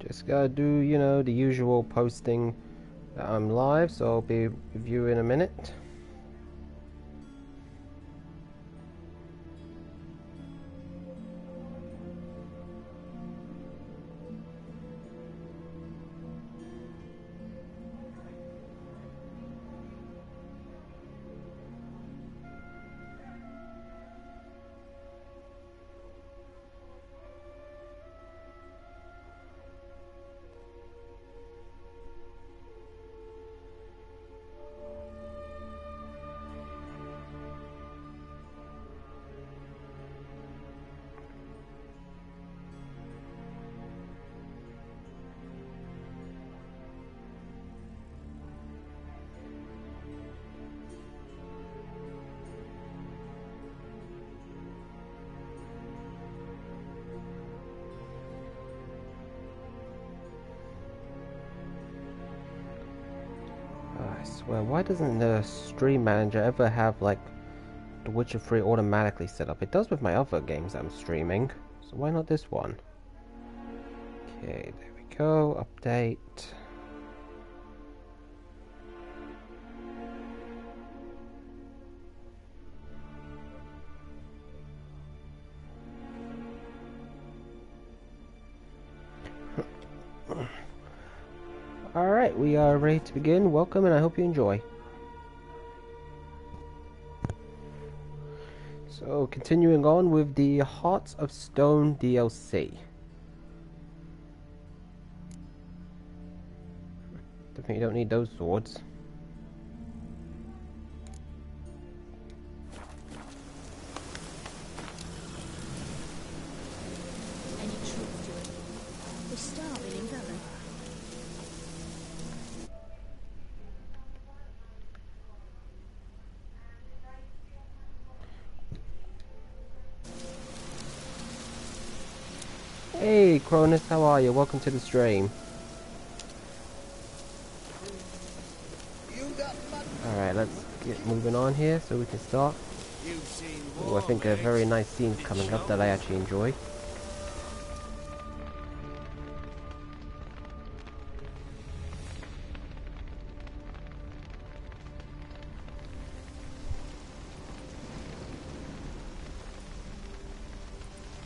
Just gotta do, you know, the usual posting that I'm live, so I'll be with you in a minute. I swear, why doesn't the stream manager ever have like The Witcher 3 automatically set up? It does with my other games that I'm streaming, so why not this one? Okay, there we go, update. Alright, we are ready to begin. Welcome, and I hope you enjoy. So, continuing on with the Hearts of Stone DLC. Definitely don't need those swords. Any truth to it? We're starving in Velen. Hey Cronus, how are you? Welcome to the stream. Alright, let's get moving on here so we can start. Oh, I think a very nice scene's coming up that I actually enjoy.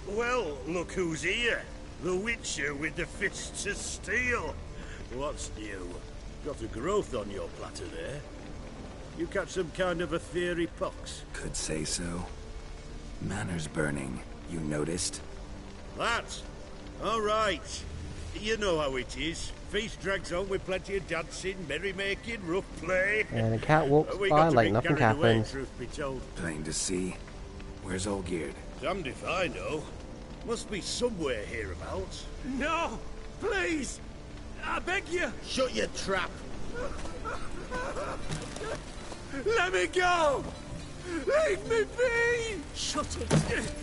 Well, look who's here. The Witcher with the fists of steel. What's new? Got a growth on your platter there. You catch some kind of a theory pox? Could say so. Manor's burning. You noticed? That? All right. You know how it is. Feast drags on with plenty of dancing, merrymaking, rough play. And a cat walks We by got to like be nothing carried away, happens. truth be told. Plain to see. Where's OLGIERD? Damned if I know. Must be somewhere hereabouts. No! Please! I beg you! Shut your trap! Let me go! Leave me be! Shut it!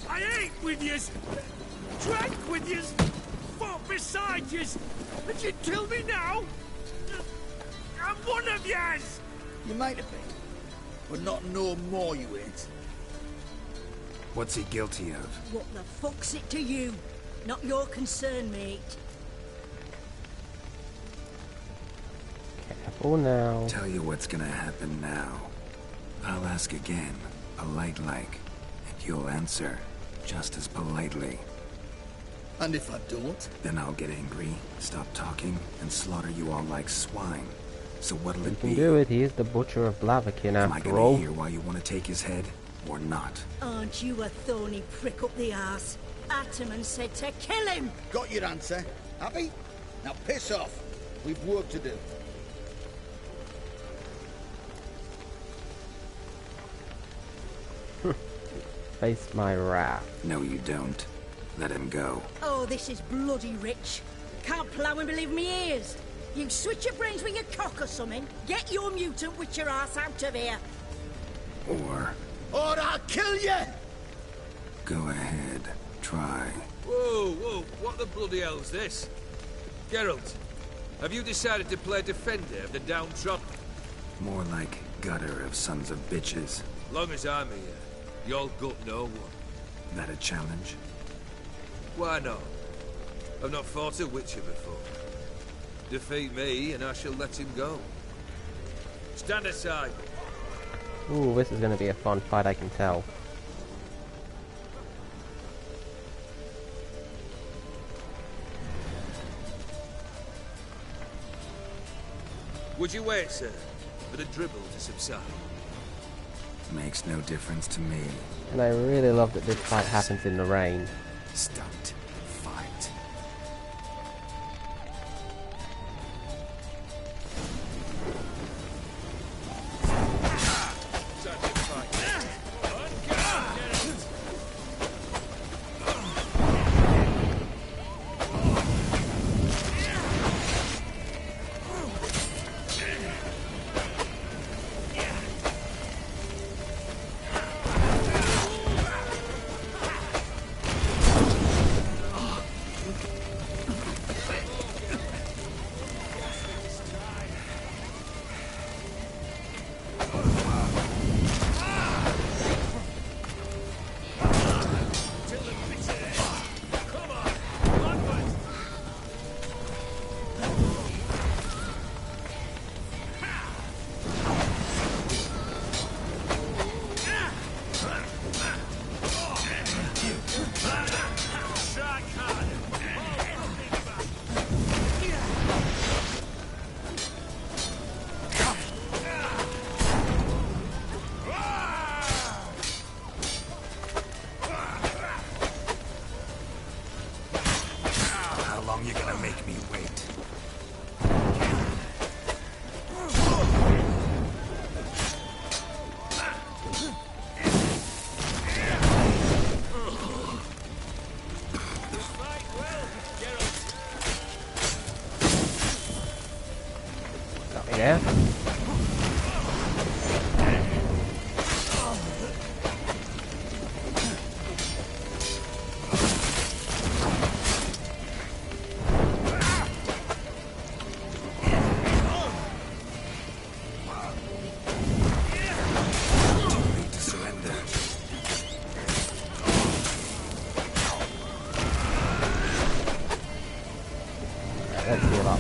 I ate with yous! Drank with yous! Fought beside yous! And you'd kill me now? I'm one of yous! You might have been, but not no more you ain't. What's he guilty of? What the fuck's it to you? Not your concern, mate. Careful now. Tell you what's gonna happen now. I'll ask again, polite-like, and you'll answer just as politely. And if I don't? Then I'll get angry, stop talking, and slaughter you all like swine. So what'll You it can be? do it. He is the Butcher of Blaviken Am I after gonna all. hear why you want to take his head, or not? Aren't you a thorny prick up the arse? Ataman said to kill him! Got your answer. Happy? Now piss off. We've work to do. Face my wrath. No, you don't. Let him go. Oh, this is bloody rich. Can't plough and believe me ears. You switch your brains with your cock or something. Get your mutant witcher ass out of here. Or I'll kill you! go ahead, try. Whoa, whoa, what the bloody hell's this? Geralt, have you decided to play defender of the downtrodden? More like gutter of sons of bitches. Long as I'm here, you'll gut no one. That a challenge? Why not? I've not fought a Witcher before. Defeat me, and I shall let him go. Stand aside. Ooh, this is going to be a fun fight, I can tell. Would you wait, sir, for the dribble to subside? Makes no difference to me. And I really love that this fight happens in the rain. Stunt. Fight. Yeah. Let's heal up.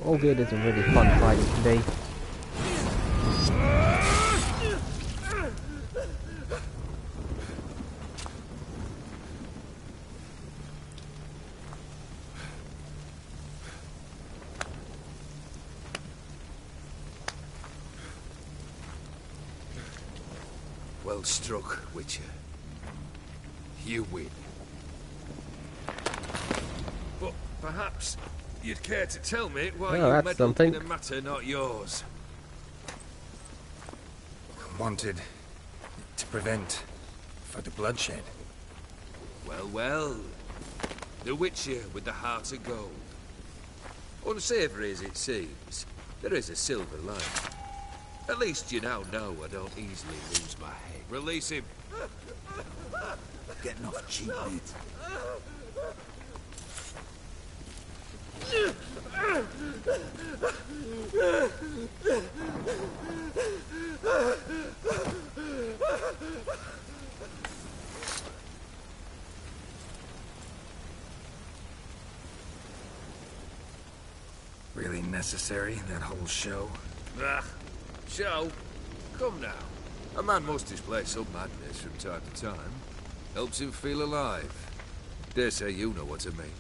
OLGIERD is a really fun fight to be. Well struck, Witcher. You win. But perhaps you'd care to tell me why you that's meddled something. in a matter not yours. Wanted to prevent further bloodshed. Well, well. The Witcher with the heart of gold. Unsavoury as it seems, there is a silver lining. At least you now know I don't easily lose my head. Release him. Getting off cheap, mate. Really necessary, that whole show? Ah, show? Come now. A man must display some madness from time to time. Helps him feel alive. Dare say you know what I mean.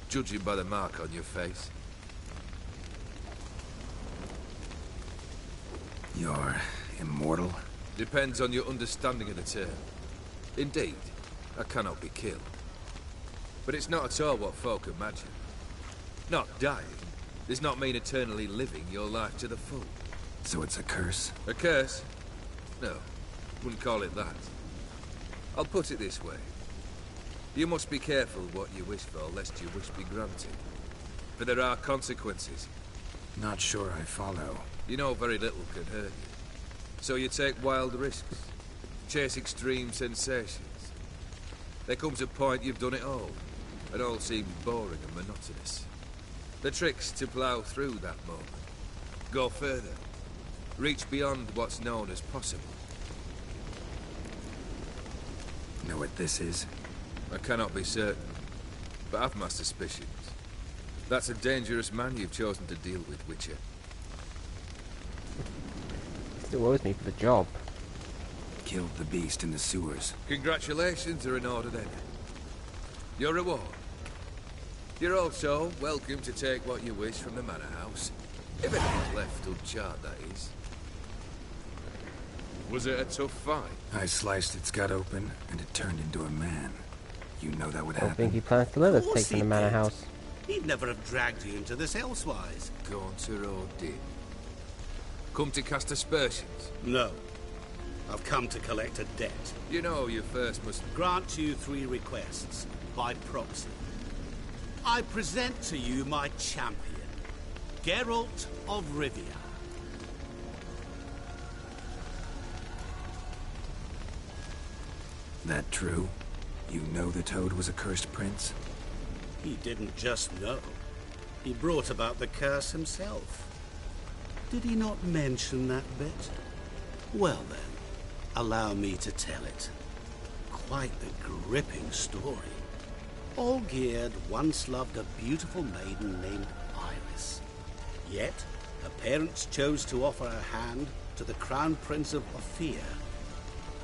Judging by the mark on your face. You're immortal? Depends on your understanding of the term. Indeed, I cannot be killed. But it's not at all what folk imagine. Not dying does not mean eternally living your life to the full. So it's a curse? A curse? No, wouldn't call it that. I'll put it this way. You must be careful what you wish for, lest your wish be granted. For there are consequences. Not sure I follow. You know very little can hurt you. So you take wild risks. Chase extreme sensations. There comes a point you've done it all. It all seems boring and monotonous. The trick's to plough through that moment. Go further. Reach beyond what's known as possible. Know what this is? I cannot be certain, but I've my suspicions. That's a dangerous man you've chosen to deal with, Witcher. Still owes me for the job. Killed the beast in the sewers. Congratulations are in order then. Your reward. You're also welcome to take what you wish from the manor house. If anything's left uncharted, that is. Was it a tough fight? I sliced its gut open, and it turned into a man. You know that would I don't happen. think he plans to let us take to he the manor did. house. He'd never have dragged you into this elsewise. GAUNTER or DIMM? Come to cast aspersions? No. I've come to collect a debt. You know you first must... Grant you 3 requests, by proxy. I present to you my champion, Geralt of Rivia. That true? You know the Toad was a cursed prince? He didn't just know. He brought about the curse himself. Did he not mention that bit? Well then, allow me to tell it. Quite the gripping story. OLGIERD once loved a beautiful maiden named Iris. Yet, her parents chose to offer her hand to the Crown Prince of Ophir.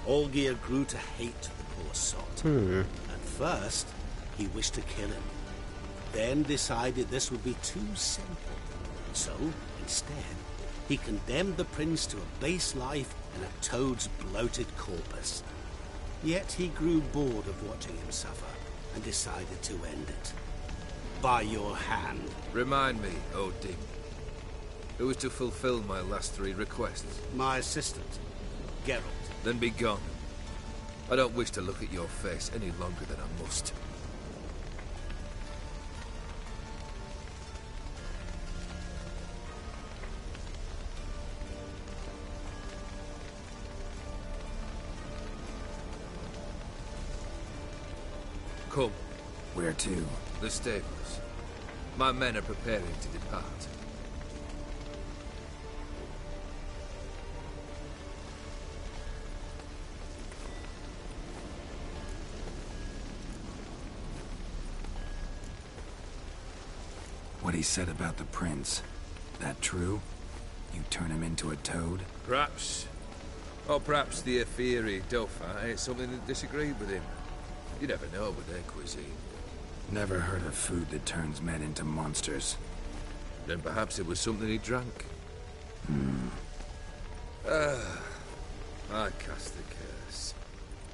OLGIERD grew to hate the poor sot. At first, he wished to kill him. Then decided this would be too simple. So, instead, he condemned the prince to a base life in a toad's bloated corpus. Yet he grew bored of watching him suffer and decided to end it. By your hand. Remind me, O DIMM. Who is to fulfill my last 3 requests? My assistant, Geralt. Then be gone. I don't wish to look at your face any longer than I must. Come. Where to? The stables. My men are preparing to depart. What he said about the prince. true? You turn him into a toad? Perhaps. Or perhaps the Efiri Dauphin ate something that disagreed with him. You never know with their cuisine. Never heard of food that turns men into monsters. Then perhaps it was something he drank. I cast the curse.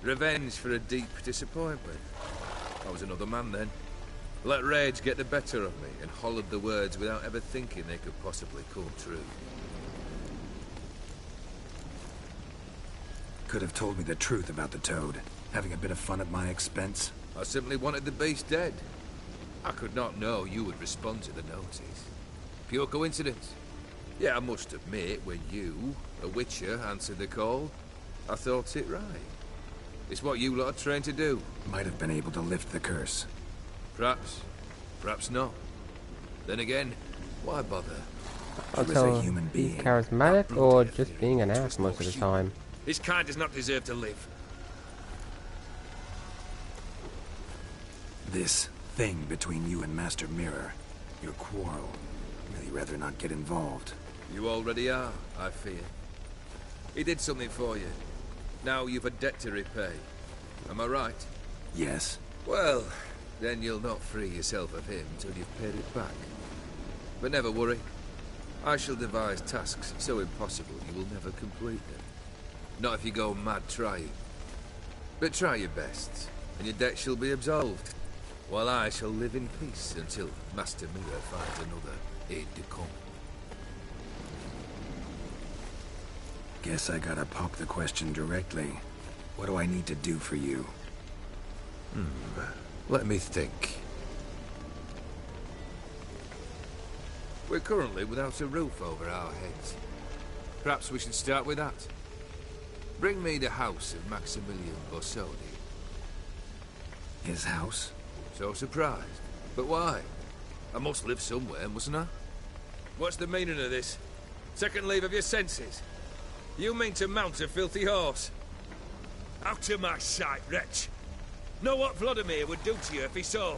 Revenge for a deep disappointment. I was another man then. Let rage get the better of me and hollered the words without ever thinking they could possibly come true. Could have told me the truth about the toad. Having a bit of fun at my expense. I simply wanted the beast dead. I could not know you would respond to the notice. Pure coincidence. Yeah, I must admit, when you, a witcher, answered the call, I thought it right. It's what you lot are trained to do. Might have been able to lift the curse. Perhaps. Perhaps not. Then again, why bother? I'll He was tell a human he's being. charismatic or just being an ass most of the time. His kind does not deserve to live. This thing between you and Master Mirror, your quarrel, really rather not get involved. You already are, I fear. He did something for you. Now you've a debt to repay. Am I right? Yes. Well, then you'll not free yourself of him till you've paid it back. But never worry. I shall devise tasks so impossible you will never complete them. Not if you go mad trying. But try your best, and your debt shall be absolved. While I shall live in peace until Master Mirror finds another aide-de-camp. Guess I gotta pop the question directly. What do I need to do for you? Let me think. We're currently without a roof over our heads. Perhaps we should start with that. Bring me the house of Maximilian Borsodi. His house? So surprised. But why? I must live somewhere, mustn't I? What's the meaning of this? Second leave of your senses? You mean to mount a filthy horse? Out of my sight, wretch! Know what Vladimir would do to you if he saw?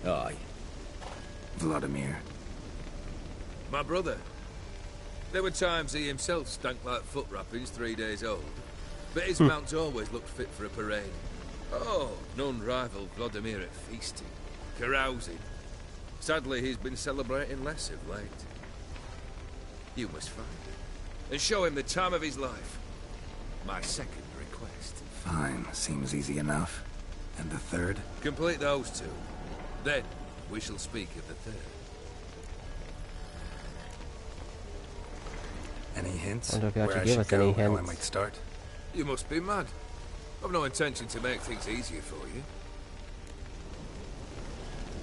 Aye. Vladimir. My brother. There were times he himself stank like foot wrappings 3 days old. But his mount always looked fit for a parade. Oh, none rival Vladimir at feasting, carousing. Sadly, he's been celebrating less of late. You must find him, and show him the time of his life. My second request. Fine, seems easy enough. And the third? Complete those two. Then, we shall speak of the third. Any hints? I wonder if you Where actually I give should us any go, how I hints. might start? You must be mad. I've no intention to make things easier for you.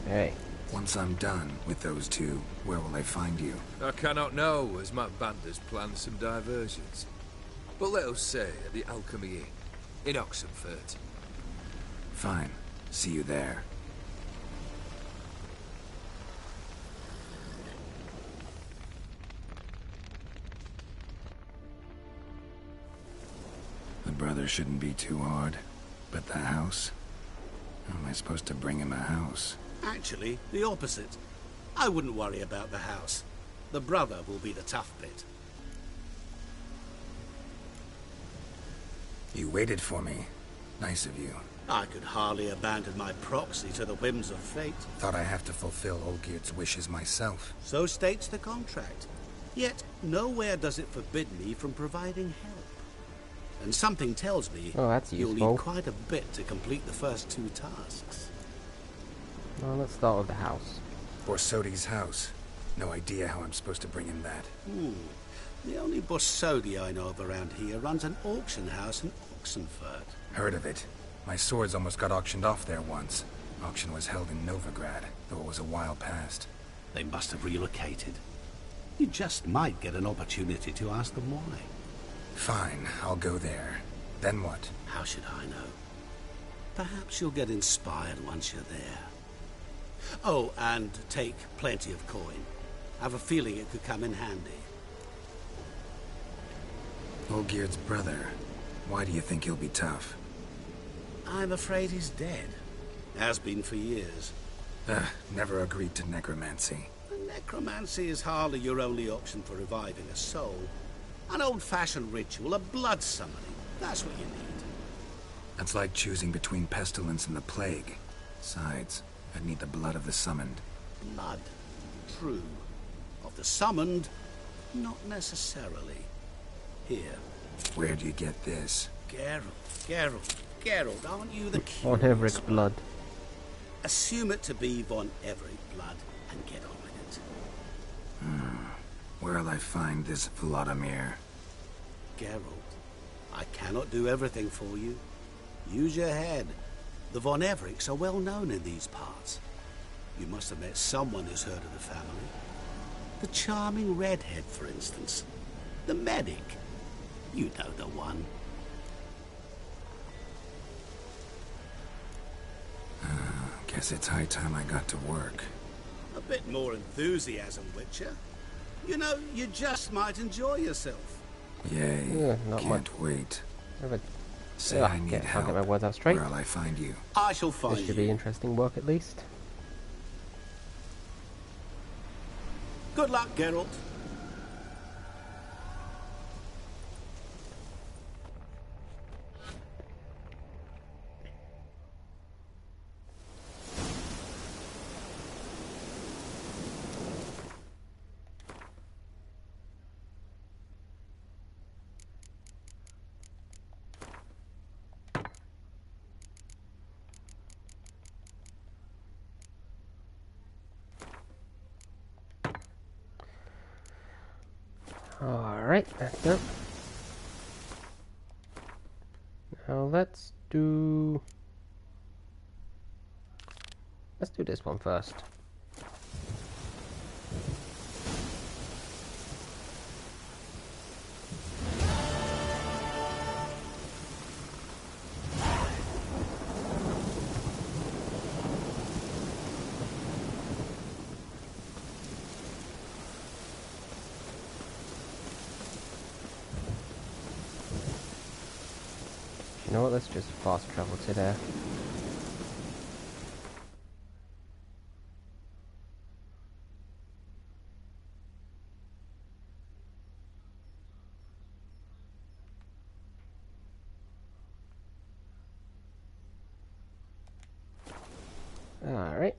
Hey. Once I'm done with those two, where will I find you? I cannot know, as my band has planned some diversions. But let us say at the Alchemy Inn, in Oxenfurt. Fine. See you there. The brother shouldn't be too hard. But the house? How am I supposed to bring him a house? Actually, the opposite. I wouldn't worry about the house. The brother will be the tough bit. You waited for me. Nice of you. I could hardly abandon my proxy to the whims of fate. Thought I have to fulfill OLGIERD's wishes myself. So states the contract. Yet, nowhere does it forbid me from providing help. And something tells me that's you'll useful. need quite a bit to complete the first two tasks. Well, let's start with the house. Borsodi's house. No idea how I'm supposed to bring him that. The only Borsodi I know of around here runs an auction house in Oxenfurt. Heard of it. My swords almost got auctioned off there once. Auction was held in Novigrad, though it was a while past. They must have relocated. You just might get an opportunity to ask them why. Fine, I'll go there. Then what? How should I know? Perhaps you'll get inspired once you're there. Oh, and take plenty of coin. Have a feeling it could come in handy. OLGIERD's brother. Why do you think he'll be tough? I'm afraid he's dead. Has been for years. Never agreed to necromancy. Necromancy is hardly your only option for reviving a soul. An old-fashioned ritual, a blood summoning. That's what you need. That's like choosing between pestilence and the plague. Besides, I'd need the blood of the summoned. Blood. True. Of the summoned, not necessarily. Here. Where do you get this? Geralt, aren't you the king? On EVEREC's blood. Assume it to be von EVEREC blood and get on with it. Where'll I find this VLOOIMIR? Geralt, I cannot do everything for you. Use your head. The von EVERECs are well known in these parts. You must have met someone who's heard of the family. The charming redhead, for instance. The medic. You know the one. Guess it's high time I got to work. A bit more enthusiasm, Witcher. You know, you just might enjoy yourself. Yay. Yeah, not Can't much. wait. Say Yeah, I need can't help. get my words out straight. Where'll I find you? I shall find This should you. be interesting work at least. Good luck, Geralt. Alright, that's done. Now let's do this one first. You know what, let's just fast travel to there. Alright.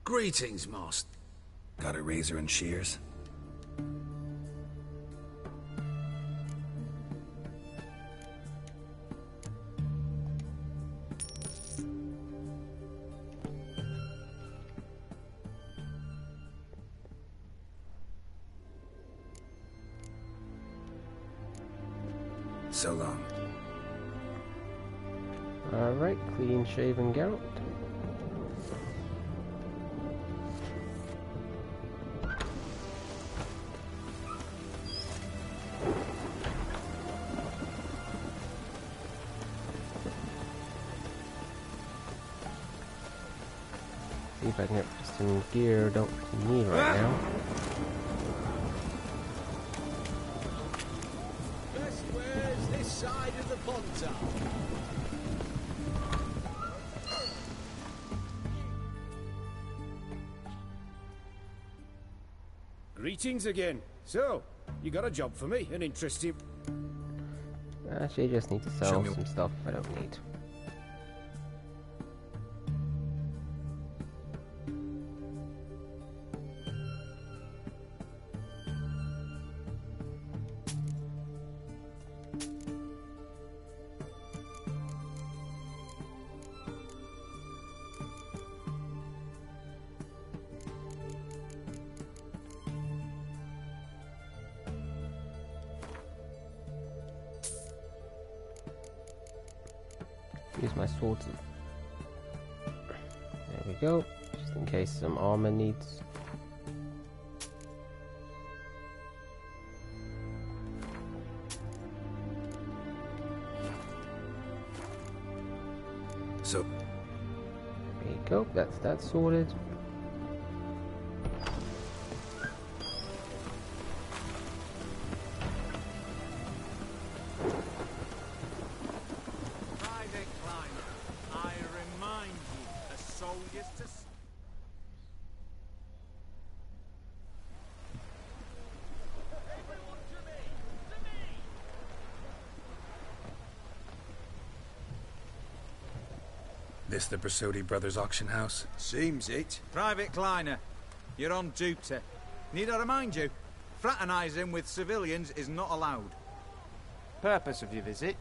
Greetings, Master. Got a razor and shears? So long. Alright, clean shaven Geralt. See if I can get some gear don't need right now. Best wares this side of the Pontar. Greetings again. So, you got a job for me, an interesting... Actually, I just need to Show sell me. some stuff I don't need. Use my swords. There we go. Just in case some armor needs. So, There you go. That's that sorted. Private Climber, I remind you, a soldier's to... this the Bersodi Brothers auction house? Seems it. Private Kleiner, you're on duty. Need I remind you, fraternising with civilians is not allowed. Purpose of your visit?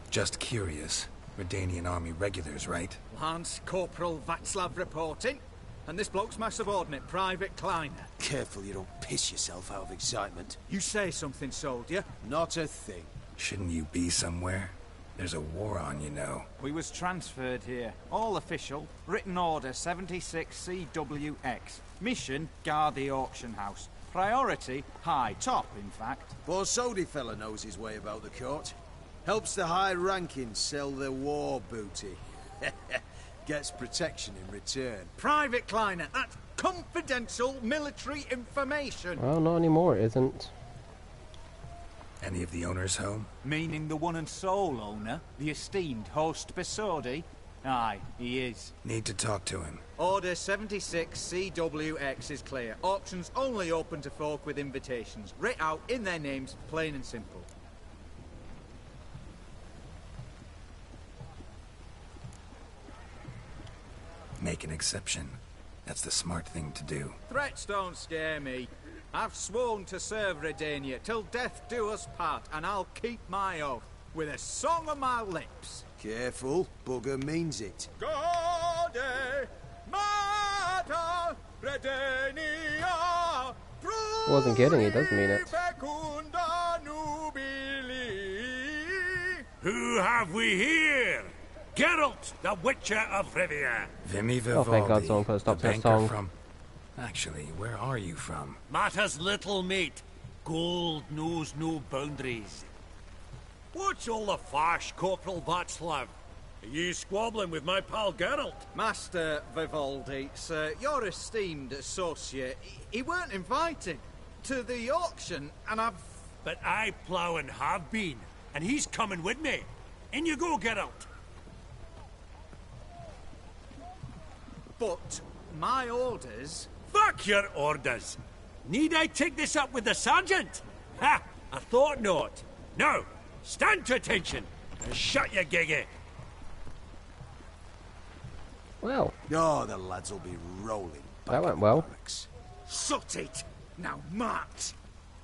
Just curious. Redanian army regulars, right? Lance Corporal Václav reporting, and this bloke's my subordinate, Private Kleiner. Careful you don't piss yourself out of excitement. You say something, soldier? Not a thing. Shouldn't you be somewhere? There's a war on, you know. We was transferred here. All official. Written order 76 CWX. Mission, guard the auction house. Priority, high. Top, in fact. Borsodi fella knows his way about the court. Helps the high-rankings sell their war booty. Gets protection in return. Private Kleiner, that's confidential military information. Well, not anymore, it isn't. Any of the owners home? Meaning the one and sole owner, the esteemed host Bersodi? Aye, he is. Need to talk to him. Order 76 CWX is clear. Auctions only open to folk with invitations. Writ out in their names, plain and simple. Make an exception. That's the smart thing to do. Threats don't scare me. I've sworn to serve Redania till death do us part, and I'll keep my oath with a song on my lips. Careful, bugger means it. Gode Mata Redania. Wasn't kidding, he does mean it. Who have we here? Geralt, the Witcher of Rivia. Vimy Vivaldi. Oh, thank God someone put a stop to the song. From... Actually, where are you from? Matters little, mate. Gold knows no boundaries. What's all the fash, Corporal Václav? Are you squabbling with my pal Geralt? Master Vivaldi, sir, your esteemed associate, he weren't invited to the auction, and I've... But I plough and have been, and he's coming with me. In you go, Geralt. But my orders... Fuck your orders! Need I take this up with the sergeant? Ha! I thought not. Now, stand to attention and shut your giggy. Well. Oh, the lads will be rolling. That went well. Shut it! Now march!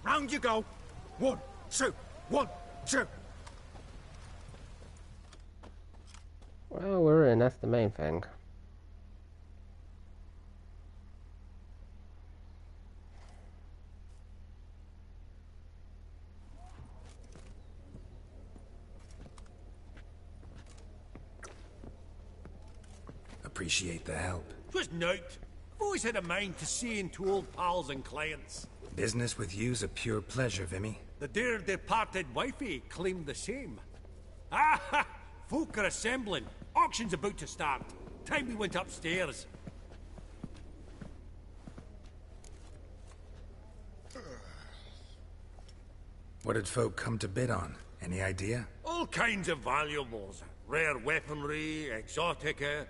Round you go! 1, 2, 1, 2! Well, we're in, that's the main thing. Appreciate the help. Twas nowt. I've always had a mind to seeing to old pals and clients. Business with you's a pure pleasure, Vimy. The dear departed wifey claimed the same. Ah ha! Folk are assembling. Auction's about to start. Time we went upstairs. What did folk come to bid on? Any idea? All kinds of valuables. Rare weaponry, exotica.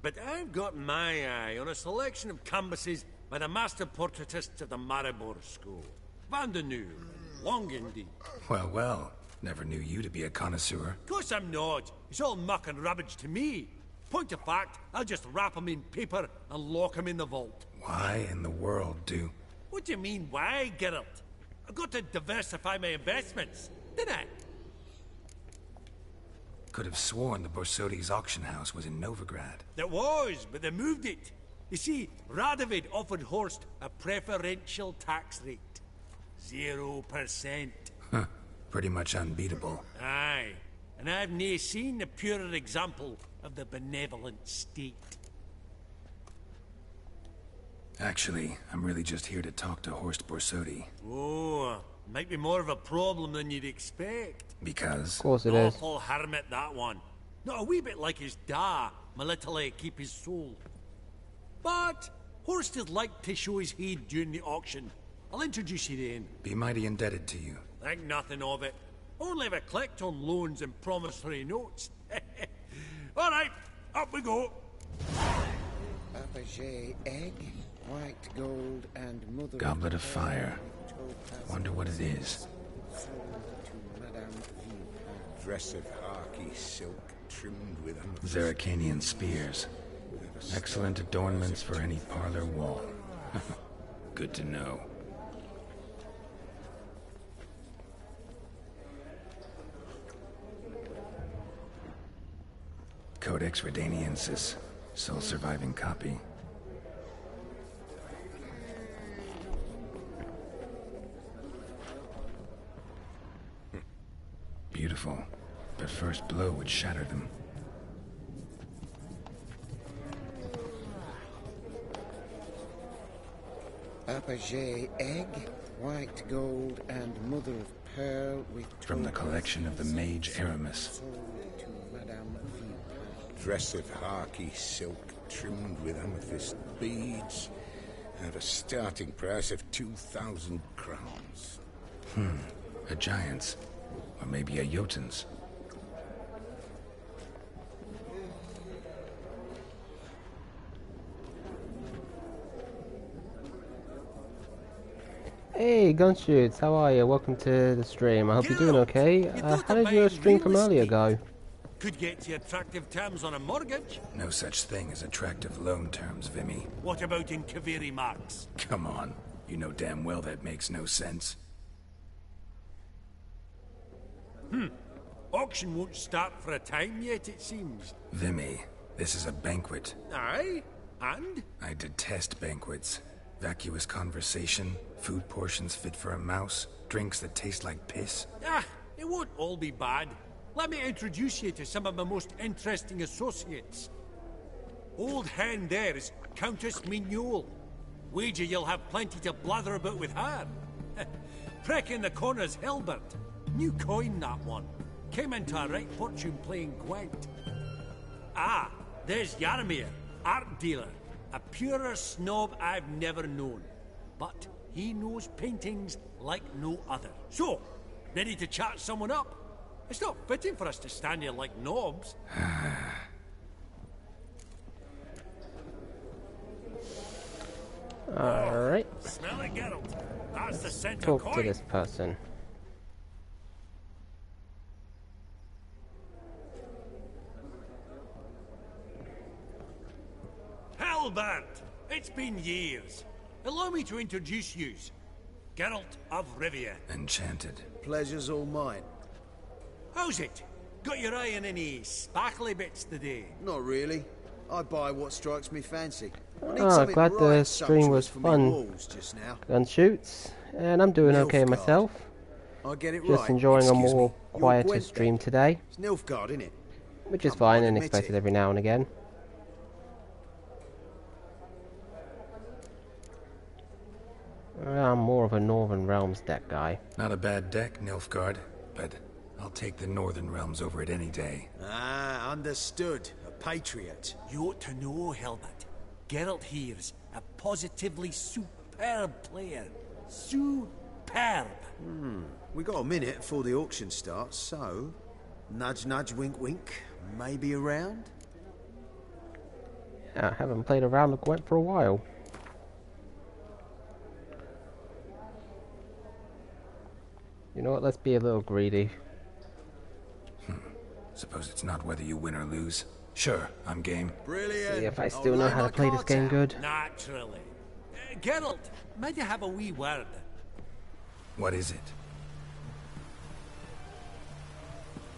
But I've got my eye on a selection of canvases by the master portraitists of the Maribor School. Van de Nieuw, long indeed. Well, well. Never knew you to be a connoisseur. Of course I'm not. It's all muck and rubbish to me. Point of fact, I'll just wrap them in paper and lock them in the vault. Why in the world do... What do you mean, why, Geralt? I've got to diversify my investments, didn't I? Could have sworn the Borsodi's auction house was in Novigrad. It was, but they moved it. You see, Radovid offered Horst a preferential tax rate. 0%. Huh. Pretty much unbeatable. Aye, and I've nae seen a purer example of the benevolent state. Actually, I'm really just here to talk to Horst Borsodi. Oh, might be more of a problem than you'd expect. Because? Of course it is. Awful hermit, that one. Not a wee bit like his da, my little keep his soul. But Horst would like to show his head during the auction. I'll introduce you then. Be mighty indebted to you. Think nothing of it. Only ever collect on loans and promissory notes. All right, up we go. Apogee egg, white gold, and mother. Goblet of fire. Wonder what it is. Dress of harky silk, trimmed with Zeracanian spears. Excellent adornments for any parlor wall. Good to know. Codex Redaniensis, sole surviving copy. Beautiful, but first blow would shatter them. Apogee egg, white gold, and mother of pearl with. From the collection of the mage Aramis. Dress of harky silk, trimmed with amethyst beads, at a starting price of 2,000 crowns. A giant's. Or maybe a Jotun's. Hey, Gunshoots, how are you? Welcome to the stream. I hope you're doing okay. How did your stream from earlier go? Could get you attractive terms on a mortgage. No such thing as attractive loan terms, Vimy. What about in Kaviri marks? Come on. You know damn well that makes no sense. Auction won't start for a time yet, it seems. Vimy, this is a banquet. Aye? And? I detest banquets. Vacuous conversation, food portions fit for a mouse, drinks that taste like piss. It won't all be bad. Let me introduce you to some of my most interesting associates. Old hen there is Countess Mignole. Wager you'll have plenty to blather about with her. Prick in the corner's Hilbert. New coin, that one. Came into a right fortune playing Gwent. There's Yarmir, art dealer. A purer snob I've never known. But he knows paintings like no other. So, ready to chat someone up? It's not fitting for us to stand here like knobs. Alright. Smell it, Geralt. That's the scent of Talk coin. to this person. Halbert! It's been years. Allow me to introduce yous. Geralt of Rivia. Enchanted. Pleasure's all mine. How's it? Got your eye on any sparkly bits today? Not really. I buy what strikes me fancy. Glad the stream was fun. Gunshoots. And I'm doing okay myself. I get it Just right. enjoying a more quieter stream today. It's Nilfgaard, innit? Which is fine and expected every now and again. I'm more of a Northern Realms deck guy. Not a bad deck, Nilfgaard, but I'll take the Northern Realms over it any day. Understood. A patriot. You ought to know, Hilbert. Geralt here's a positively superb player. Superb. We got a minute before the auction starts, so... Nudge, nudge, wink, wink. Maybe around? I haven't played a round of Gwent for a while. You know what, let's be a little greedy. Suppose it's not whether you win or lose. Sure, I'm game. Brilliant. See if I still know how to play this game good. Naturally. Geralt, might I have a wee word? What is it?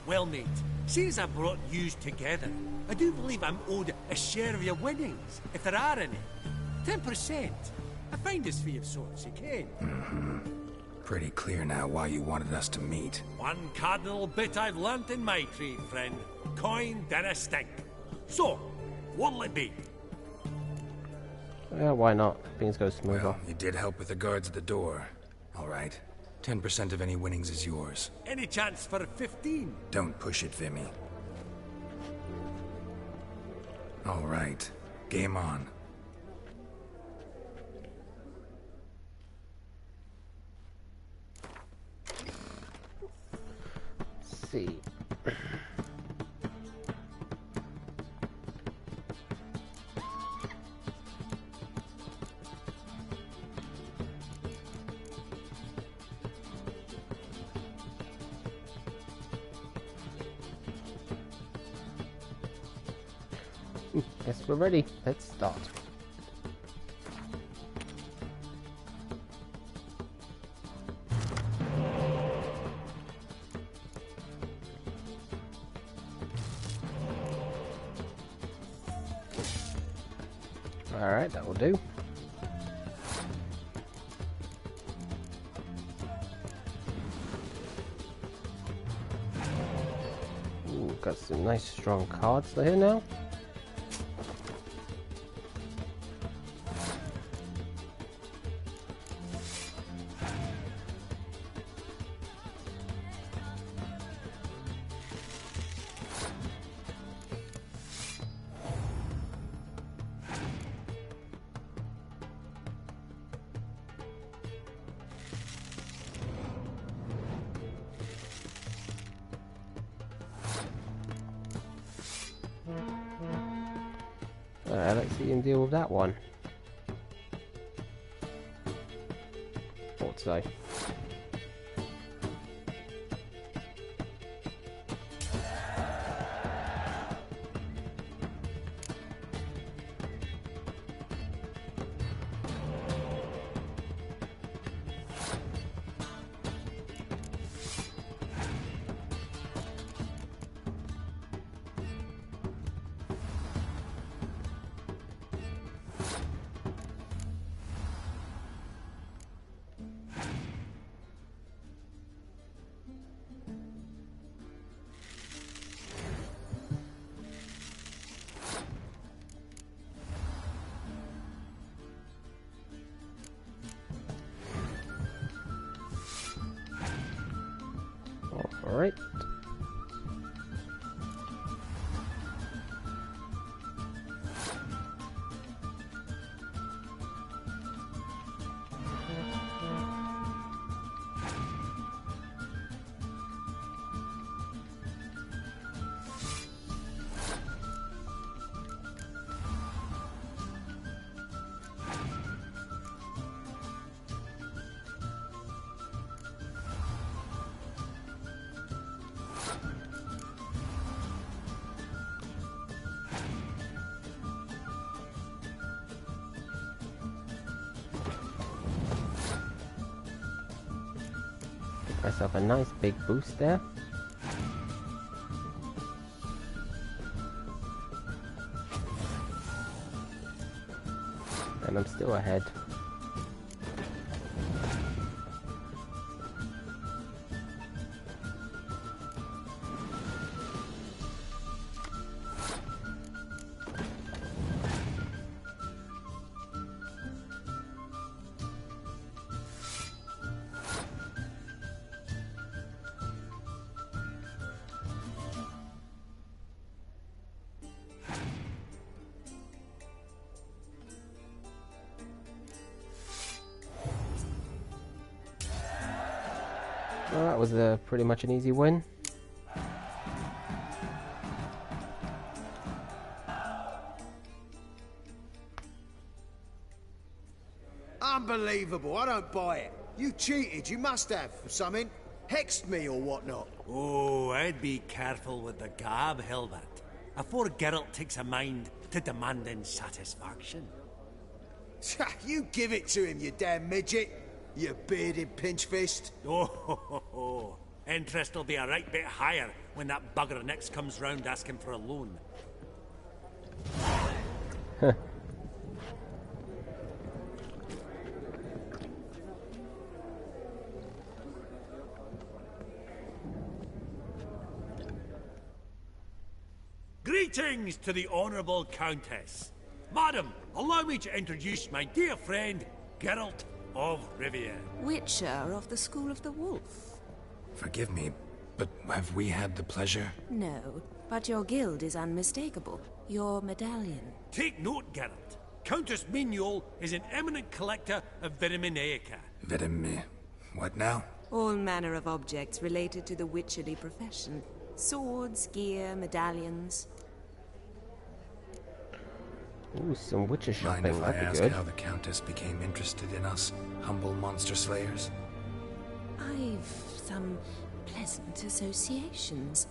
Well, mate, seeing as I brought yous together, I do believe I'm owed a share of your winnings, if there are any. 10%. A finder's fee of sorts, you can. Pretty clear now why you wanted us to meet. One cardinal bit I've learnt in my trade, friend. Coin dinna stink. So, what'll it be? Yeah, why not? Things go smoother. Well, you did help with the guards at the door. All right. 10% of any winnings is yours. Any chance for 15? Don't push it, Vimy. All right. Game on. Let's see. Guess we're ready. Let's start. Alright, that will do. Ooh, got some nice strong cards here now. Alright, let's see him deal with that one. Thought so. Alright. Myself a nice big boost there. And I'm still ahead. Well, that was pretty much an easy win. Unbelievable, I don't buy it. You cheated, you must have, for something. Hexed me or whatnot. Oh, I'd be careful with the gab, Hilbert. Afore Geralt takes a mind to demanding satisfaction. You give it to him, you damn midget. You bearded pinchfist. Oh, interest will be a right bit higher when that bugger next comes round asking for a loan. Greetings to the Honourable Countess. Madam, allow me to introduce my dear friend, Geralt of Rivia. Witcher of the School of the Wolf. Forgive me, but have we had the pleasure? No, but your guild is unmistakable. Your medallion. Take note, Geralt. Countess Mignoul is an eminent collector of Vitaminaica. What now? All manner of objects related to the witcherly profession. Swords, gear, medallions. Ooh, some witcher shopping. Mind if I That'd be ask good. how the Countess became interested in us, humble monster slayers? I've some pleasant associations,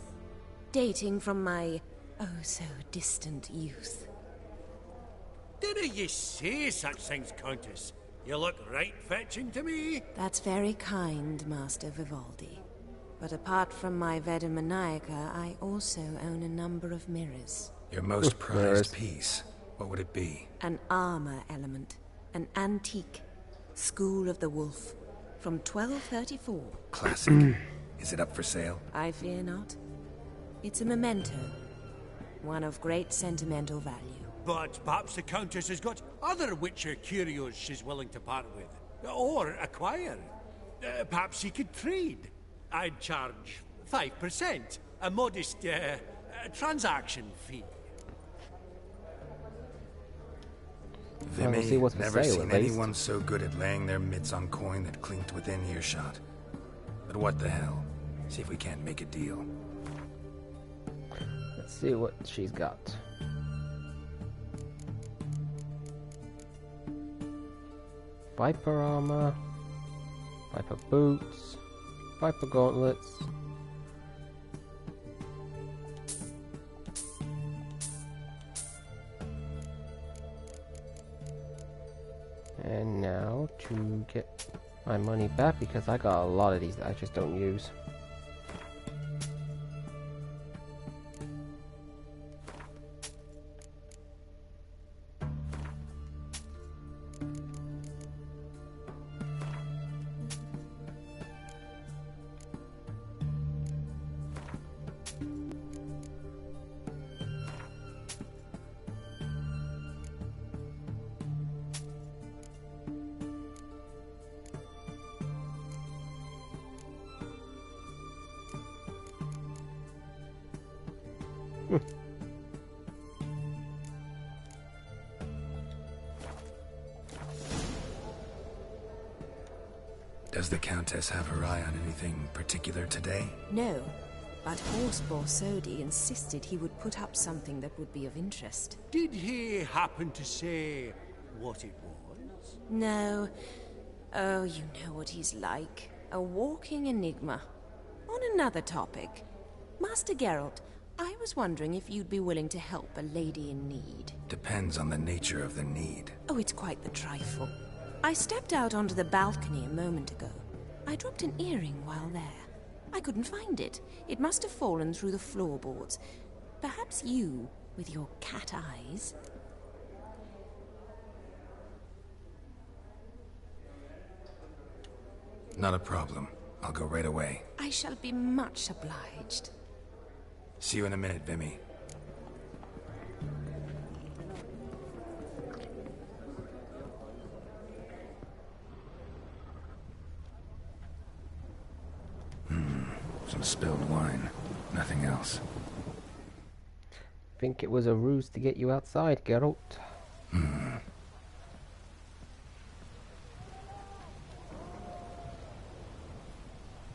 dating from my oh-so-distant youth. Dinna ye say such things, Countess? You look right fetching to me. That's very kind, Master Vivaldi. But apart from my Vitaminaica, I also own a number of mirrors. Your most prized piece, what would it be? An armor element. An antique. School of the Wolf. From 1234. Classic. Is it up for sale? I fear not. It's a memento. One of great sentimental value. But perhaps the Countess has got other Witcher curios she's willing to part with. Or acquire. Perhaps he could trade. I'd charge 5%. A modest, transaction fee. Vimy, what's for never sale, seen at least. anyone so good at laying their mitts on coin that clinked within earshot. But what the hell? See if we can't make a deal. Let's see what she's got. Viper armor, Viper boots, Viper gauntlets. And now to get my money back, because I got a lot of these that I just don't use. Does the Countess have her eye on anything particular today? No, but Horse Borsodi insisted he would put up something that would be of interest. Did he happen to say what it was? No. Oh, you know what he's like. A walking enigma. On another topic, Master Geralt, I was wondering if you'd be willing to help a lady in need. Depends on the nature of the need. Oh, it's quite the trifle. I stepped out onto the balcony a moment ago. I dropped an earring while there. I couldn't find it. It must have fallen through the floorboards. Perhaps you, with your cat eyes... Not a problem. I'll go right away. I shall be much obliged. See you in a minute, Vimy. Some spilled wine. Nothing else. Think it was a ruse to get you outside, Geralt.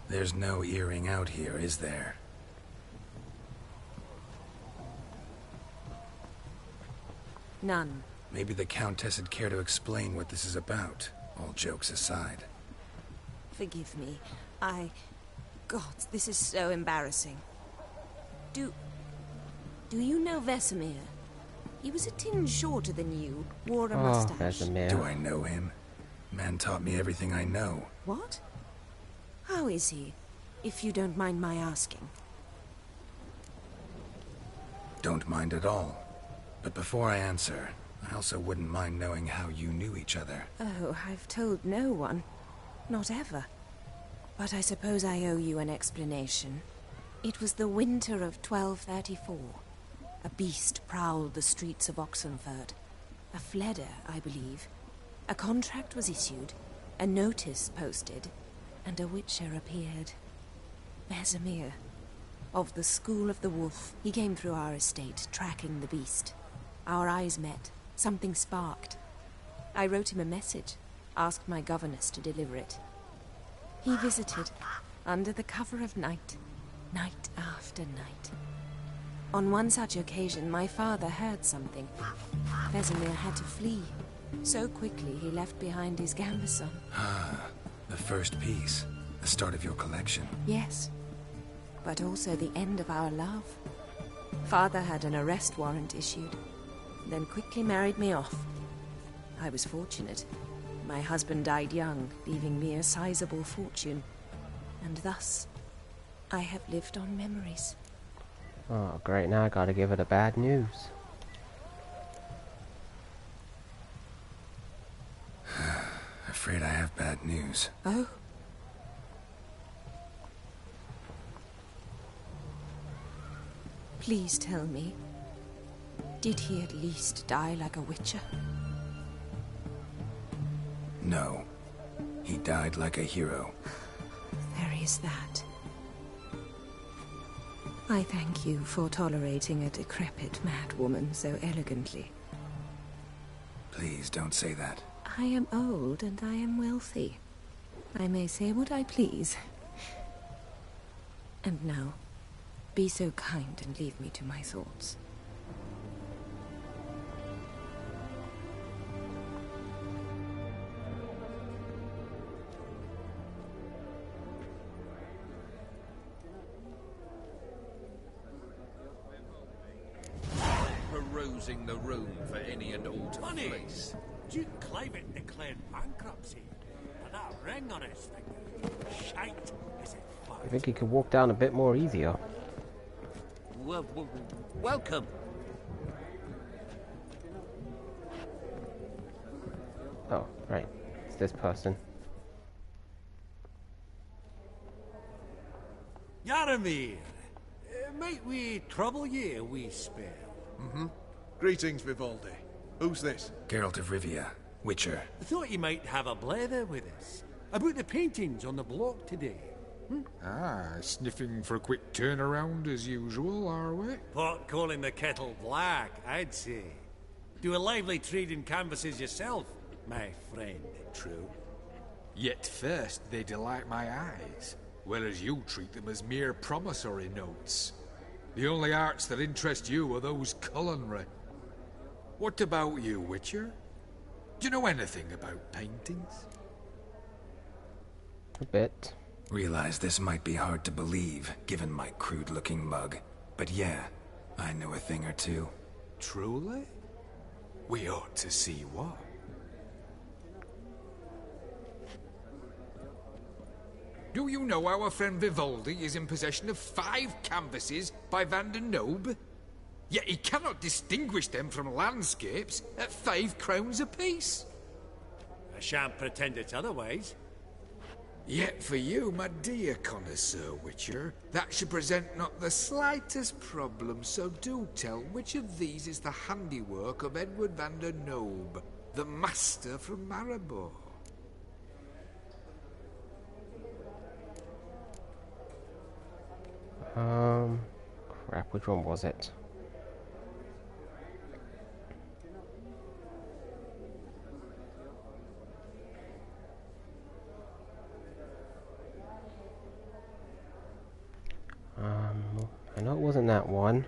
There's no earring out here, is there? None. Maybe the Countess would care to explain what this is about, all jokes aside. Forgive me. God, this is so embarrassing. Do you know Vesemir? He was a tinge shorter than you, wore a mustache. Vesemir. Do I know him? Man taught me everything I know. What? How is he, if you don't mind my asking? Don't mind at all. But before I answer, I also wouldn't mind knowing how you knew each other. Oh, I've told no one. Not ever. But I suppose I owe you an explanation. It was the winter of 1234. A beast prowled the streets of Oxenford. A fleder, I believe. A contract was issued, a notice posted, and a witcher appeared. Vesemir, of the School of the Wolf. He came through our estate, tracking the beast. Our eyes met. Something sparked. I wrote him a message, asked my governess to deliver it. He visited, under the cover of night, night after night. On one such occasion, my father heard something. Vesemir had to flee. So quickly, he left behind his gambeson. Ah, the first piece. The start of your collection. Yes, but also the end of our love. Father had an arrest warrant issued, then quickly married me off. I was fortunate. My husband died young, leaving me a sizable fortune. And thus, I have lived on memories. Oh, great. Now I gotta give her the bad news. Afraid I have bad news. Oh? Please tell me, did he at least die like a witcher? No. He died like a hero. There is that. I thank you for tolerating a decrepit madwoman so elegantly. Please don't say that. I am old and I am wealthy. I may say what I please. And now, be so kind and leave me to my thoughts. Perusing the room for any and all to Funny, place. Duke Clivet declared bankruptcy, and that ring on his finger, shite as it I flies. think he could walk down a bit more easier. Welcome. Oh, right. It's this person. Yaramir, might we trouble ye a wee spell? Mm-hmm. Greetings, Vivaldi. Who's this? Geralt of Rivia, Witcher. I thought you might have a blether with us about the paintings on the block today. Ah, sniffing for a quick turnaround as usual, are we? Pot calling the kettle black, I'd say. Do a lively trade in canvases yourself, my friend. True. Yet first they delight my eyes, whereas you treat them as mere promissory notes. The only arts that interest you are those culinary. What about you, Witcher? Do you know anything about paintings? A bit. Realize this might be hard to believe, given my crude-looking mug. But yeah, I know a thing or two. Truly? We ought to see what. Do you know our friend Vivaldi is in possession of 5 canvases by Van der Nobe? Yet he cannot distinguish them from landscapes at 5 crowns apiece. I shan't pretend it's otherwise. Yet for you, my dear connoisseur Witcher, that should present not the slightest problem, so do tell which of these is the handiwork of Edward van der Nobe, the master from Maribor. Crap, which one was it? I know it wasn't that one.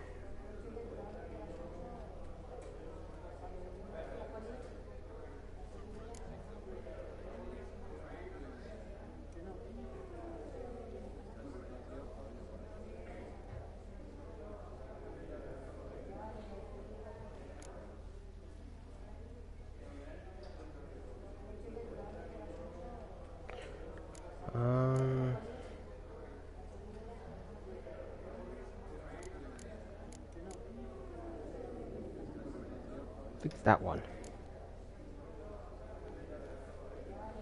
I think it's that one.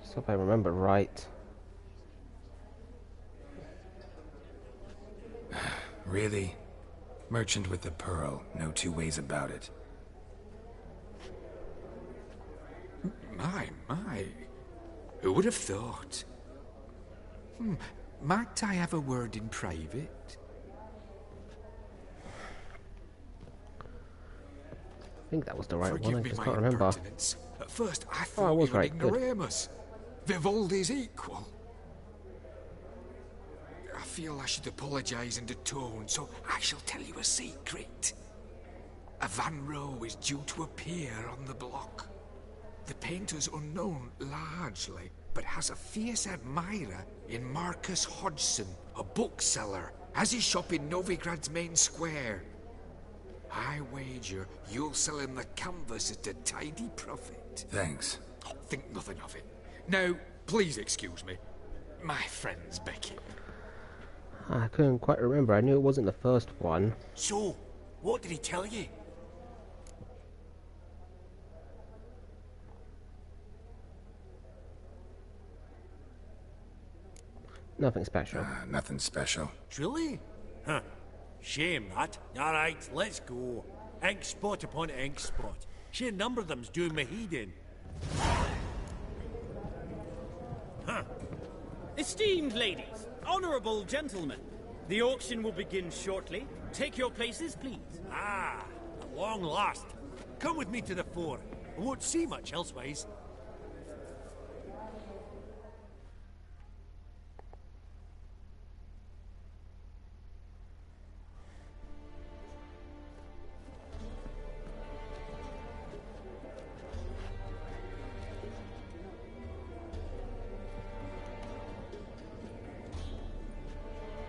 So if I remember right. Really? Merchant with the pearl, no two ways about it. My. Who would have thought? Might I have a word in private? I think that was the right Forgive one, I me just my can't remember. impertinence. At first I Oh, I thought was you were right, good. ignoramus. Vivaldi's equal. I feel I should apologise and atone, so I shall tell you a secret. A Van Row is due to appear on the block. The painter's unknown largely, but has a fierce admirer in Marcus Hodgson, a bookseller, has his shop in Novigrad's main square. I wager you'll sell him the canvas at a tidy profit. Thanks. Oh, think nothing of it. Now, please excuse me. My friend's Becky. I couldn't quite remember. I knew it wasn't the first one. So, what did he tell you? Nothing special. Nothing special. Truly? Huh. Shame that. Alright, let's go. Ink spot upon ink spot. Sheer number of them's doing me heed in. Huh. Esteemed ladies, honourable gentlemen, the auction will begin shortly. Take your places, please. Ah, at long last. Come with me to the fore. I won't see much elsewise.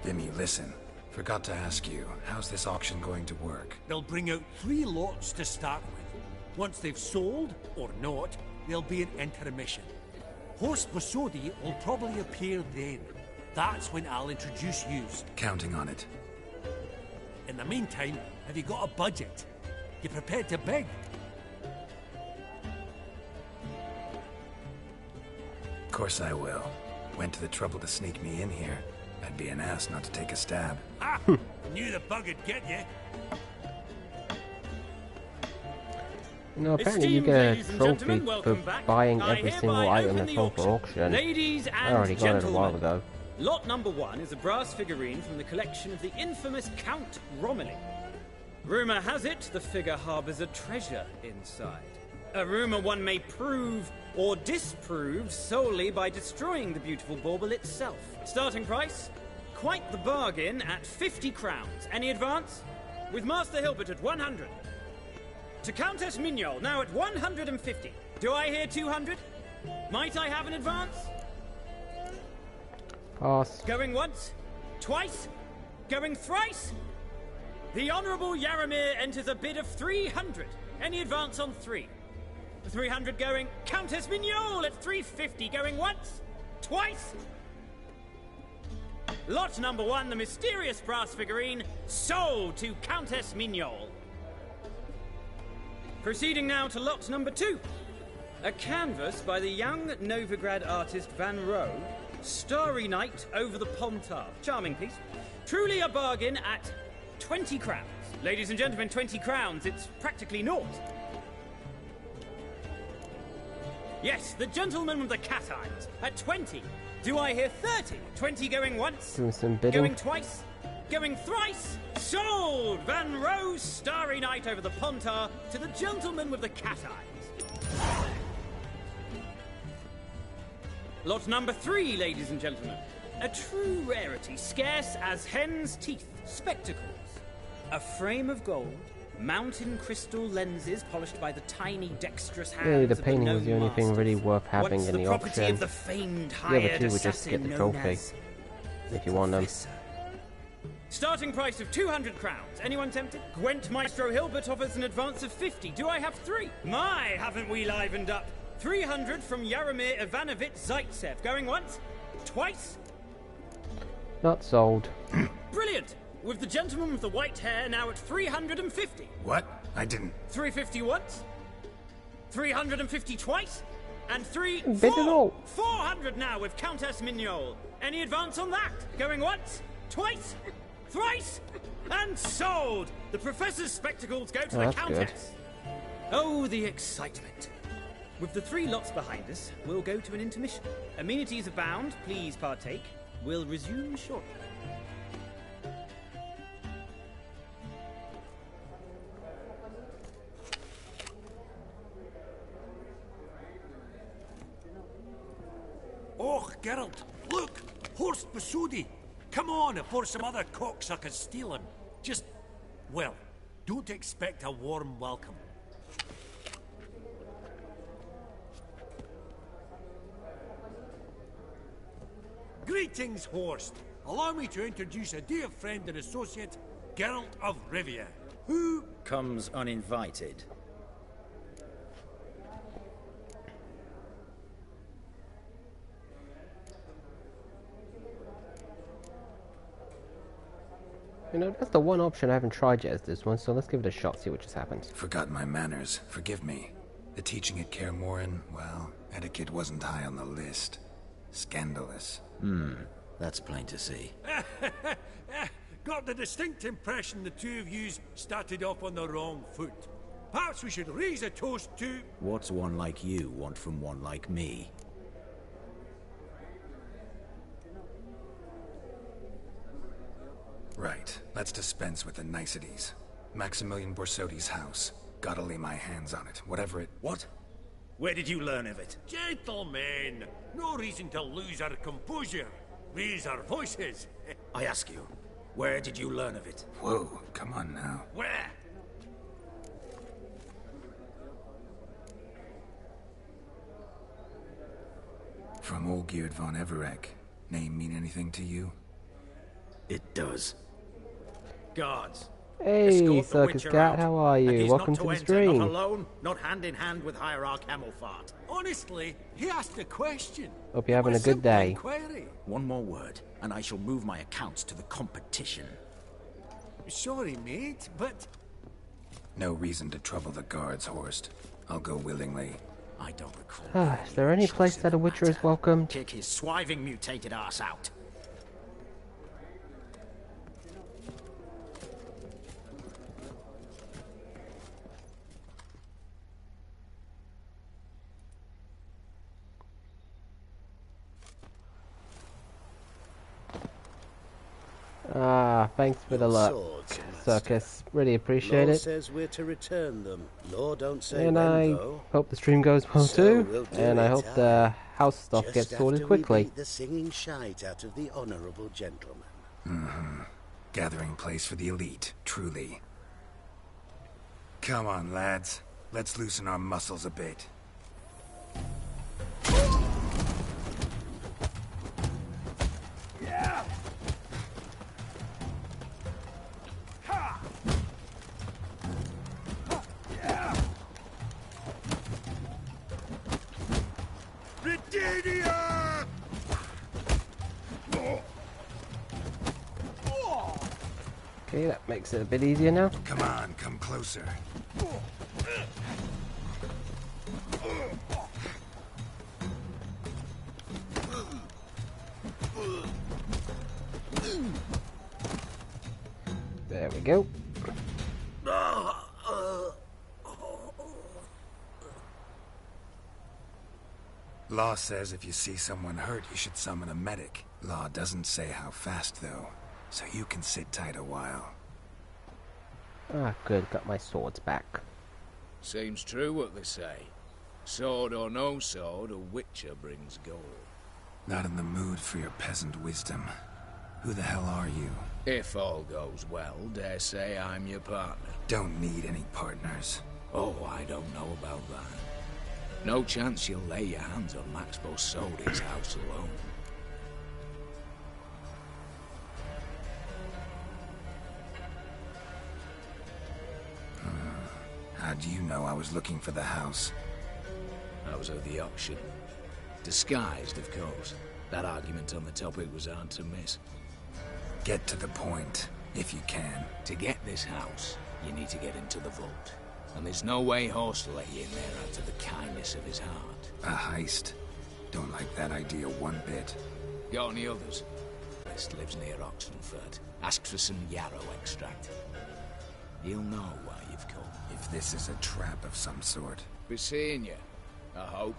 Dimmy, listen. Forgot to ask you, how's this auction going to work? They'll bring out 3 lots to start with. Once they've sold, or not, there'll be an intermission. Horst Bosodi will probably appear then. That's when I'll introduce yous. Counting on it. In the meantime, have you got a budget? You prepared to beg? Of course I will. Went to the trouble to sneak me in here. I'd be an ass not to take a stab. Ah! Knew the bug would get you. You know, apparently you get a trophy for buying every single item that's sold for auction. Ladies I already and got it a while gentlemen, ago. lot number 1 is a brass figurine from the collection of the infamous Count Romilly. Rumour has it the figure harbours a treasure inside. A rumour one may prove or disprove solely by destroying the beautiful bauble itself. Starting price? Quite the bargain at 50 crowns. Any advance? With Master Hilbert at 100. To Countess Mignol, now at 150. Do I hear 200? Might I have an advance? Pass. Going once? Twice? Going thrice? The Honourable Yaramir enters a bid of 300. Any advance on 3? 300 going. Countess Mignol at 350. Going once? Twice? Lot number 1, the mysterious brass figurine, sold to Countess Mignol. Proceeding now to lot number 2. A canvas by the young Novigrad artist Van Row, Starry Night over the Pontar. Charming piece. Truly a bargain at 20 crowns. Ladies and gentlemen, 20 crowns, it's practically naught. Yes, the gentleman with the cat eyes at 20. Do I hear 30? 20 going once? Doing some bidding. Going twice? Going thrice? Sold! Van Rowe's Starry Night over the Pontar to the gentleman with the cat eyes. Lot number 3, ladies and gentlemen. A true rarity, scarce as hen's teeth. Spectacles. A frame of gold. Mountain crystal lenses polished by the tiny, dexterous hands Really, the of painting was the only masters. thing really worth having Once in the property auction. of the famed The other hired two would just get the assassin known trophy as if you want them. Starting price of 200 crowns. Anyone tempted? Gwent Maestro Hilbert offers an advance of 50. Do I have 3? My, haven't we livened up? 300 from Yaramir Ivanovich Zaitsev. Going once? Twice? Not sold. Brilliant! With the gentleman with the white hair now at 350. What? I didn't. 350 once? 350 twice? And Bid it all. 400 now with Countess Mignol. Any advance on that? Going once? Twice? thrice, and sold! The Professor's spectacles go to the That's Countess. Oh, the excitement. With the 3 lots behind us, we'll go to an intermission. Amenities abound, please partake. We'll resume shortly. Oh, Geralt, look! Horst Basudi! Come on before some other cocksuckers steal him. Just, well, don't expect a warm welcome. Greetings, Horst. Allow me to introduce a dear friend and associate, Geralt of Rivia, who comes uninvited. You know, that's the one option I haven't tried yet is this one, so let's give it a shot, see what just happens. Forgot my manners. Forgive me. The teaching at Kaer Morhen, well, etiquette wasn't high on the list. Scandalous. That's plain to see. got the distinct impression the two of yous started off on the wrong foot. Perhaps we should raise a toast to... What's one like you want from one like me? Right. Let's dispense with the niceties. Maximilian Borsodi's house. Gotta lay my hands on it, whatever it... What? Where did you learn of it? Gentlemen, no reason to lose our composure. Raise our voices. I ask you, where did you learn of it? Whoa, come on now. Where? From OLGIERD von EVEREC. Name mean anything to you? It does. Guards. Hey, Circus Cat, how are you? Welcome to the stream. Not alone, not hand in hand with Hierarch Camelfart. Honestly, he asked a question. Hope you're having a good day. Inquiry. One more word, and I shall move my accounts to the competition. Sorry, mate, but... No reason to trouble the guards, Horst. I'll go willingly. I don't recall. Is there any place that a Witcher is welcome? Kick his swiving mutated ass out. Thanks for the luck, Circus. Really appreciate Law it. says we're to return them. Law don't say And when, I though. hope the stream goes well So too. we'll do And I it, hope the house stuff Just gets sorted after quickly. We beat the singing shite out of the honourable gentleman. Gathering place for the elite, truly. Come on, lads. Let's loosen our muscles a bit. Yeah. Ha. Yeah. Britannia! Okay, that makes it a bit easier now. Come on, come closer. There we go. Law says if you see someone hurt, you should summon a medic. Law doesn't say how fast, though, so you can sit tight a while. Ah, good. Got my swords back. Seems true what they say. Sword or no sword, a Witcher brings gold. Not in the mood for your peasant wisdom. Who the hell are you? If all goes well, dare say I'm your partner. Don't need any partners. Oh, I don't know about that. No chance you'll lay your hands on Max Borsodi's house alone. How do you know I was looking for the house? I was at the auction. Disguised, of course. That argument on the topic was hard to miss. Get to the point, if you can. To get this house, you need to get into the vault. And there's no way Horst will let you in there out of the kindness of his heart. A heist? Don't like that idea one bit. Got any others? basilisk lives near Oxenford. Asks for some yarrow extract. He'll know why you've come. If this is a trap of some sort. Be seeing you, I hope.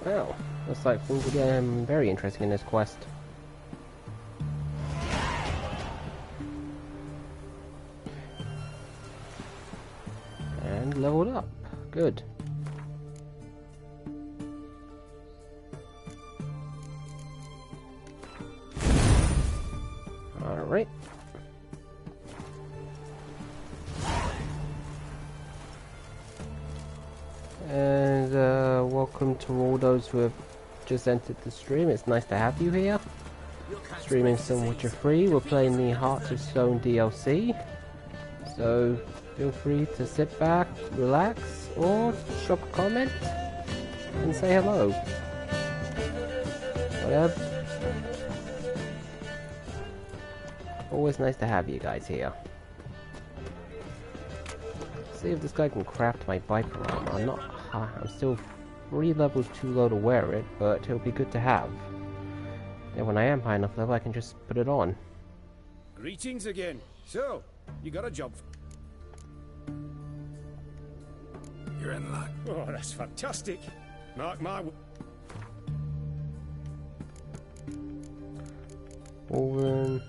Well, looks like things are getting very interesting in this quest. And leveled up. Good. Alright. And welcome to all those who have just entered the stream. It's nice to have you here. Streaming some Witcher 3. We're playing the Heart of Stone DLC. So feel free to sit back, relax, or drop a comment and say hello. Whatever. Always nice to have you guys here. See if this guy can craft my biker armor. I'm still 3 levels too low to wear it, but it'll be good to have. And when I am high enough level, I can just put it on. Greetings again. So, you got a job? You're in luck. Oh, that's fantastic. Mark my... Well,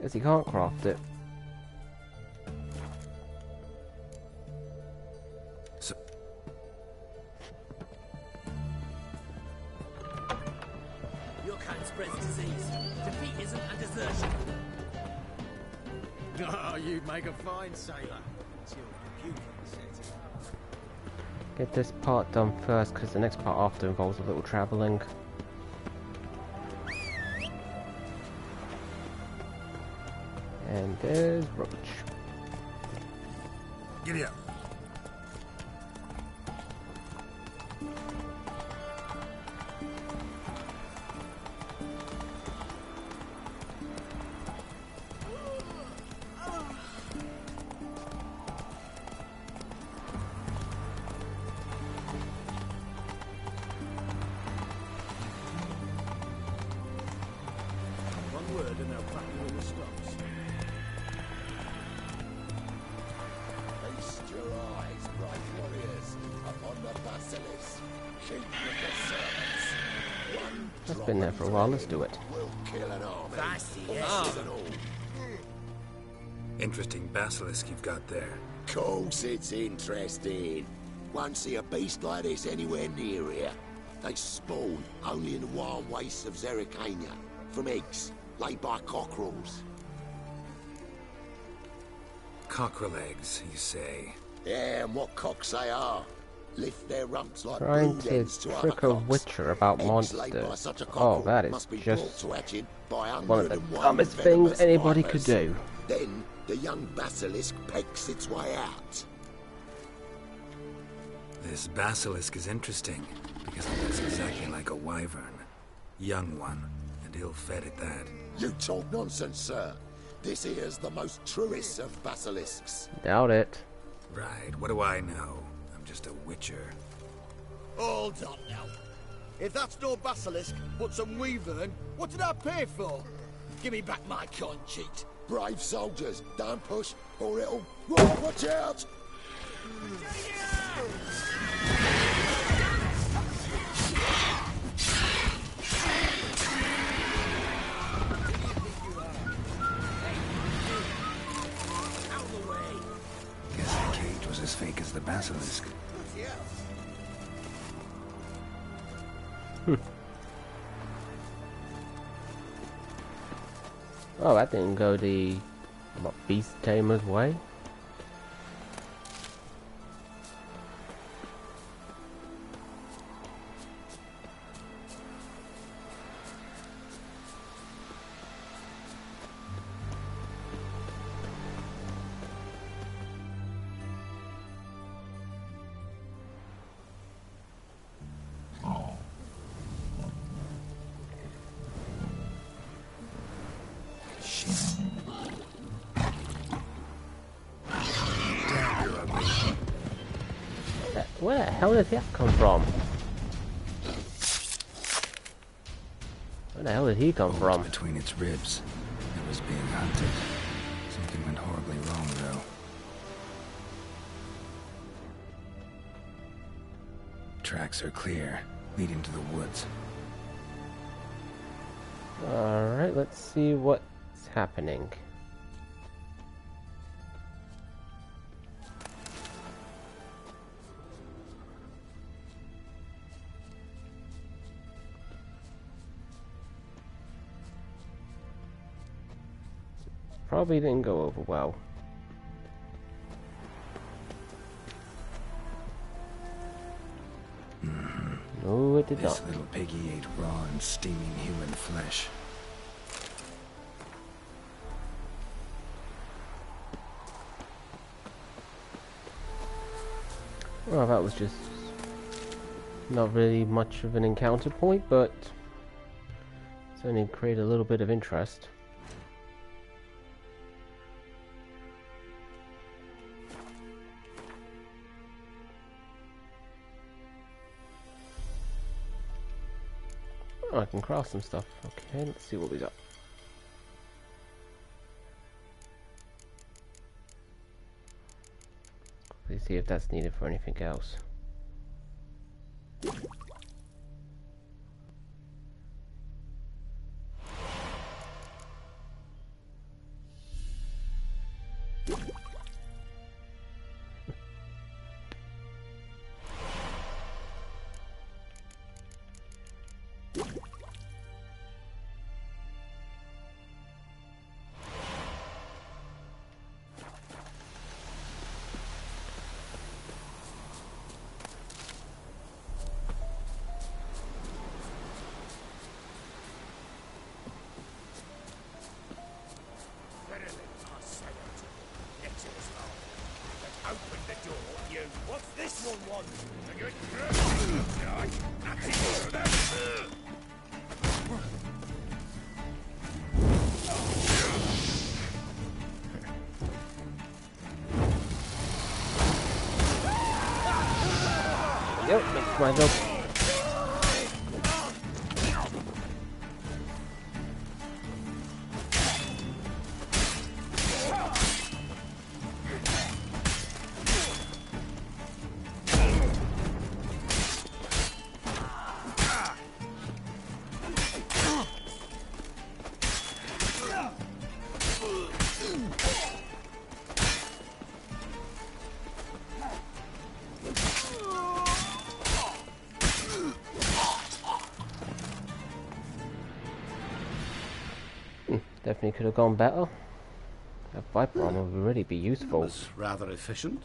guess you can't craft it. So your kind spreads disease. Defeatism and desertion. Oh, you'd make a fine sailor. It's your computer set. Get this part done first, because the next part after involves a little travelling. And there's Roach. Giddy up. One word and they'll crack you in the stops. Feast your eyes, bright warriors, upon the basilisk. Keep with the servants. One That's been there for a while, let's do it. will kill an army. Fasty, Interesting basilisk you've got there. Course it's interesting. Won't see a beast like this anywhere near here. They spawn only in the wild wastes of Zerrikania, from eggs laid by cockerels. Cockerel eggs, you say? Yeah, and what cocks they are. Lift their rumps like Trying brood to hens to other trick a cocks. Witcher about Eggs laid by monsters. such a Oh, cockerel that is must be just brought to hatching by one of the 101 dumbest things venomous anybody vipers. could do. Then the young basilisk pecks its way out. This basilisk is interesting, because it looks exactly like a wyvern. Young one, and ill-fed at that. You talk nonsense, sir. This here's the most truest of basilisks. Doubt it. Right, what do I know? I'm just a witcher. Hold on now. If that's no basilisk, but some wyvern, what did I pay for? Give me back my coin, cheat. Brave soldiers, don't push, or it'll... Whoa, watch out! Guess the cage was as fake as the basilisk. Oh, that didn't go the beast tamer's way. Where the hell did that come from? Where the hell did he come from? Between its ribs. It was being hunted. Something went horribly wrong, though. Tracks are clear, leading to the woods. Alright, let's see what's happening. Probably didn't go over well. No, it did not. This little piggy ate raw and steaming human flesh. Well, that was just not really much of an encounter point, but certainly created a little bit of interest. Oh, I can craft some stuff. Okay, let's see what we got. Let's see if that's needed for anything else. Yep, that's my job. Definitely could have gone better. That Viper armor would really be useful. That was rather efficient.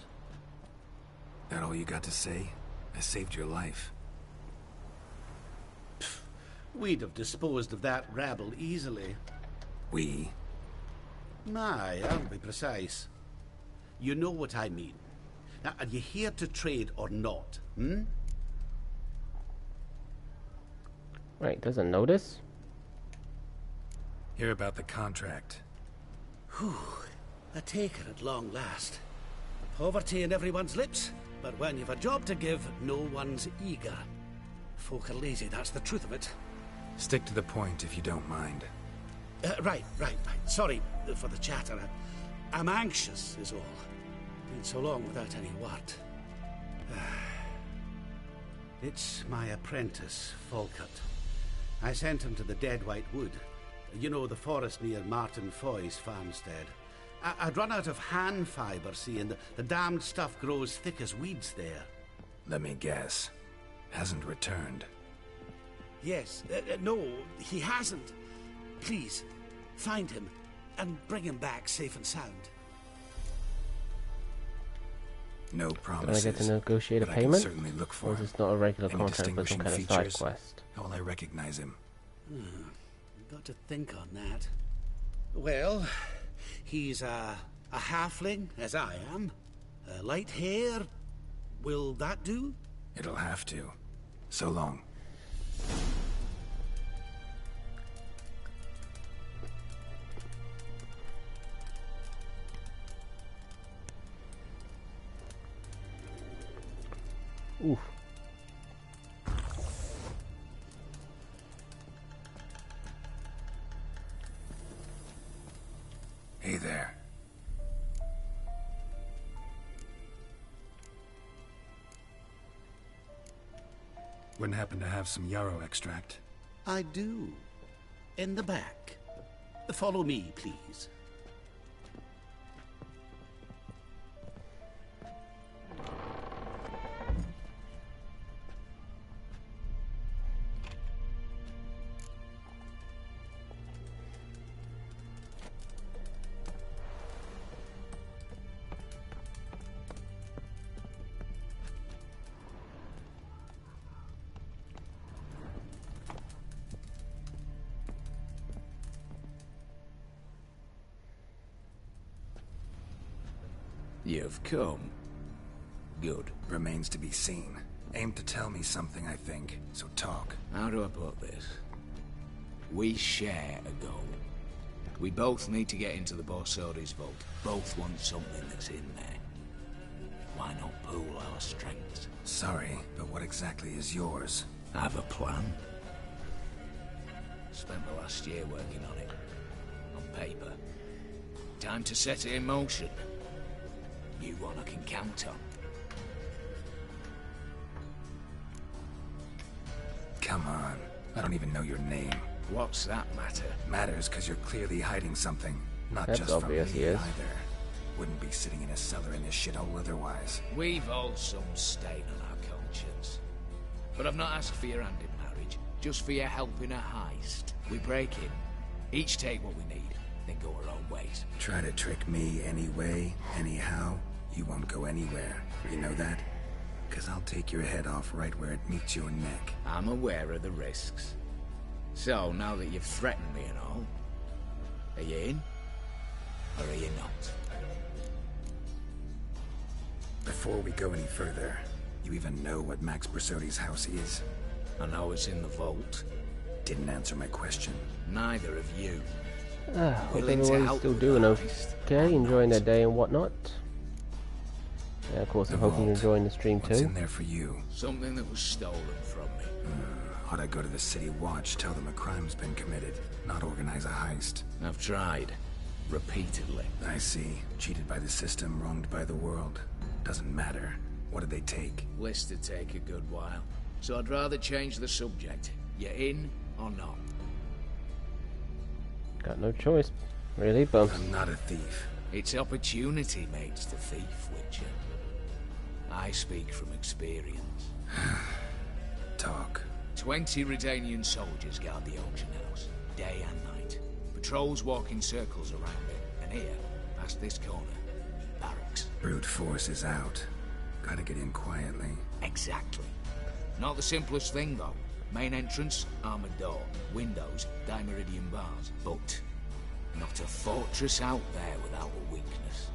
That all you got to say? I saved your life. Pfft, we'd have disposed of that rabble easily. We? My, I'll be precise. You know what I mean. Now, are you here to trade or not, hmm? Right, doesn't notice. Hear about the contract. Whew, a taker at long last. Poverty in everyone's lips, but when you've a job to give, no one's eager. Folk are lazy, that's the truth of it. Stick to the point if you don't mind. Right. Sorry for the chatter. I'm anxious, is all. Been so long without any word. It's my apprentice, Falkert. I sent him to the Dead White Wood. You know, the forest near Martin Foy's farmstead. I'd run out of hand fibre, see, and the damned stuff grows thick as weeds there. Let me guess. Hasn't returned. Yes. No, he hasn't. Please, find him and bring him back safe and sound. No promises. Do I get to negotiate a but payment? I can certainly look for or is this not a regular any contract but some kind of side quest? How will I recognize him? Got to think on that. Well, he's a halfling, as I am. Light hair. Will that do? It'll have to. So long. Oof. Hey there. Wouldn't happen to have some yarrow extract? I do. In the back. Follow me, please. You've come. Good. Remains to be seen. Aim to tell me something, I think. So talk. How do I put this? We share a goal. We both need to get into the Borsodi's vault. Both want something that's in there. Why not pool our strengths? Sorry, but what exactly is yours? I have a plan. Spent the last year working on it. On paper. Time to set it in motion. You one I can count on. Come on. I don't even know your name. What's that matter? Matters because you're clearly hiding something. Not That's just from me obvious, he is. either. Wouldn't be sitting in a cellar in this shithole otherwise. We've all some stain on our conscience. But I've not asked for your hand in marriage. Just for your help in a heist. We break in. Each take what we need. Then go our own ways. Try to trick me anyway, anyhow. You won't go anywhere. You know that? Because I'll take your head off right where it meets your neck. I'm aware of the risks. So, now that you've threatened me and all, are you in? Or are you not? Before we go any further, you even know what Max Borsodi's house is? I know it's in the vault. Didn't answer my question. Neither of you. Hope everyone's still doing okay, enjoying their day and whatnot. Yeah, of course, I'm hoping you're enjoying the stream too. What's in there for you? Something that was stolen from me. Ought I go to the city watch, tell them a crime's been committed, not organize a heist? I've tried. Repeatedly. I see. Cheated by the system, wronged by the world. Doesn't matter. What did they take? List to take a good while. So I'd rather change the subject. You in or not? Got no choice, really, but... I'm not a thief. It's opportunity makes the thief, Witcher. I speak from experience. Talk. 20 Redanian soldiers guard the auction house, day and night. Patrols walk in circles around it, and here, past this corner, barracks. Brute force is out. Gotta get in quietly. Exactly. Not the simplest thing, though. Main entrance, armored door. Windows, dimeridian bars. But not a fortress out there without a weakness.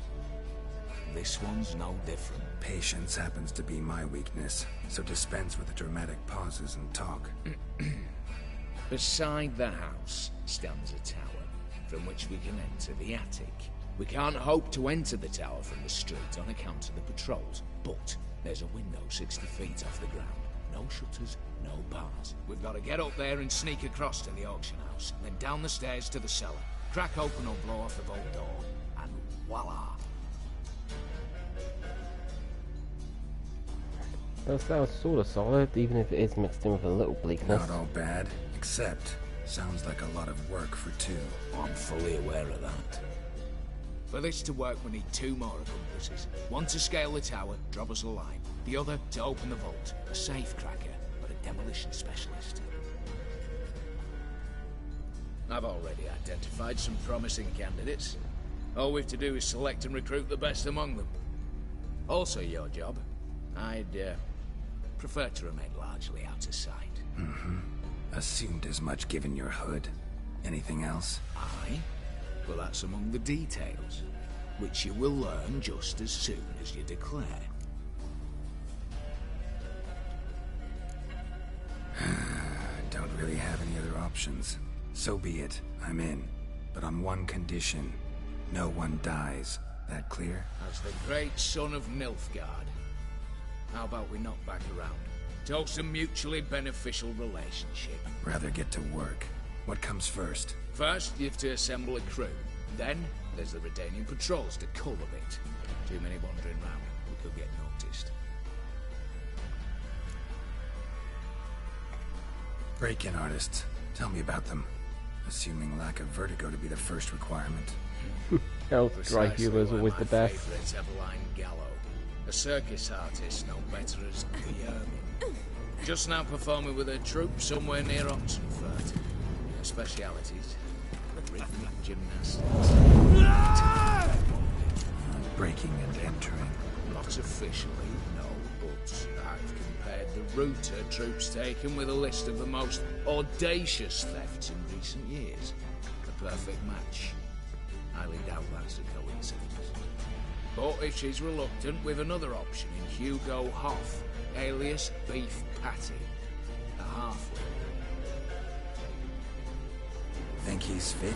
This one's no different. Patience happens to be my weakness, so dispense with the dramatic pauses and talk. Beside the house stands a tower, from which we can enter the attic. We can't hope to enter the tower from the street on account of the patrols, but there's a window 60 feet off the ground. No shutters, no bars. We've got to get up there and sneak across to the auction house, then down the stairs to the cellar. Crack open or blow off the vault door, and voila! That sounds sort of solid, even if it is mixed in with a little bleakness. Not all bad, except sounds like a lot of work for two. I'm fully aware of that. For this to work, we need 2 more accomplices. One to scale the tower, drop us a line. The other to open the vault. A safe cracker, but a demolition specialist. I've already identified some promising candidates. All we have to do is select and recruit the best among them. Also your job. I'd prefer to remain largely out of sight. Assumed as much given your hood. Anything else? Aye. Well, that's among the details, which you will learn just as soon as you declare. Don't really have any other options. So be it. I'm in. But on one condition. No one dies. That clear? As the great son of Nilfgaard, How about we knock back around? Toast a mutually beneficial relationship. Rather get to work. What comes first? First, you have to assemble a crew. Then, there's the Redanian patrols to cull a bit. Too many wandering round. We could get noticed. Break-in artists. Tell me about them. Assuming lack of vertigo to be the first requirement. Dry humor is always the best. Favourite Eveline Gallo. A circus artist known better as Guillermo. Just now performing with her troupe somewhere near Oxenford. Her specialities: rhythmic gymnastics. Breaking and entering. Not officially, no, but I've compared the route her troope's taken with a list of the most audacious thefts in recent years. A perfect match. Highly doubt that's a coincidence. But if she's reluctant, with another option in Hugo Hoff, alias Beef Patty, a halfling. Think he's fit?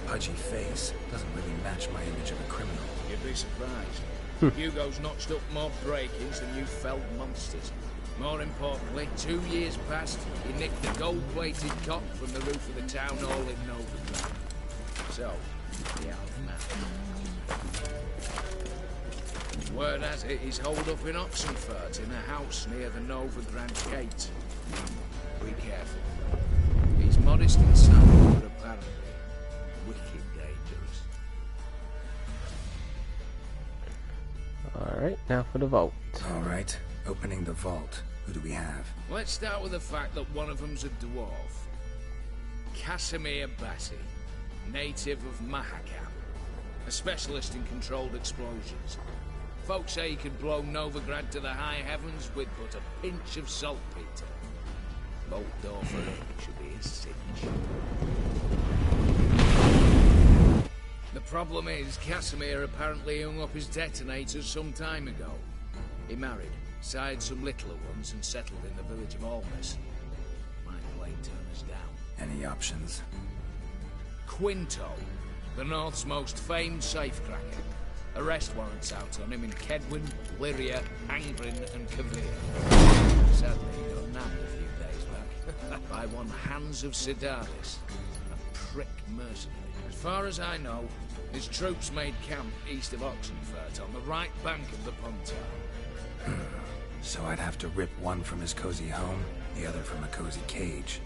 Pudgy face doesn't really match my image of a criminal. You'd be surprised. Hugo's notched up more break-ins than you felled monsters. More importantly, 2 years past, he nicked the gold-plated cock from the roof of the town hall in Novigrad. So, yeah, word has it he's holed up in Oxenford in a house near the Novigrad gate. Be careful. He's modest inside, but apparently wicked dangerous. Alright, now for the vault. Alright, opening the vault. Who do we have? Let's start with the fact that one of them's a dwarf. Casimir Bassi, native of Mahakam. A specialist in controlled explosions. Folks say he could blow Novigrad to the high heavens with but a pinch of saltpeter. Bolt door for him should be a cinch. The problem is, Casimir apparently hung up his detonators some time ago. He married, sired some littler ones, and settled in the village of Almas. Might play turn us down. Any options? Quinto, the North's most famed safecracker. Arrest warrants out on him in Kedwin, Lyria, Angrin, and Kavir. Sadly, he got nabbed a few days back by one Hans of Sidaris, a prick mercenary. As far as I know, his troops made camp east of Oxenfurt on the right bank of the Pontar. So I'd have to rip one from his cozy home, the other from a cozy cage.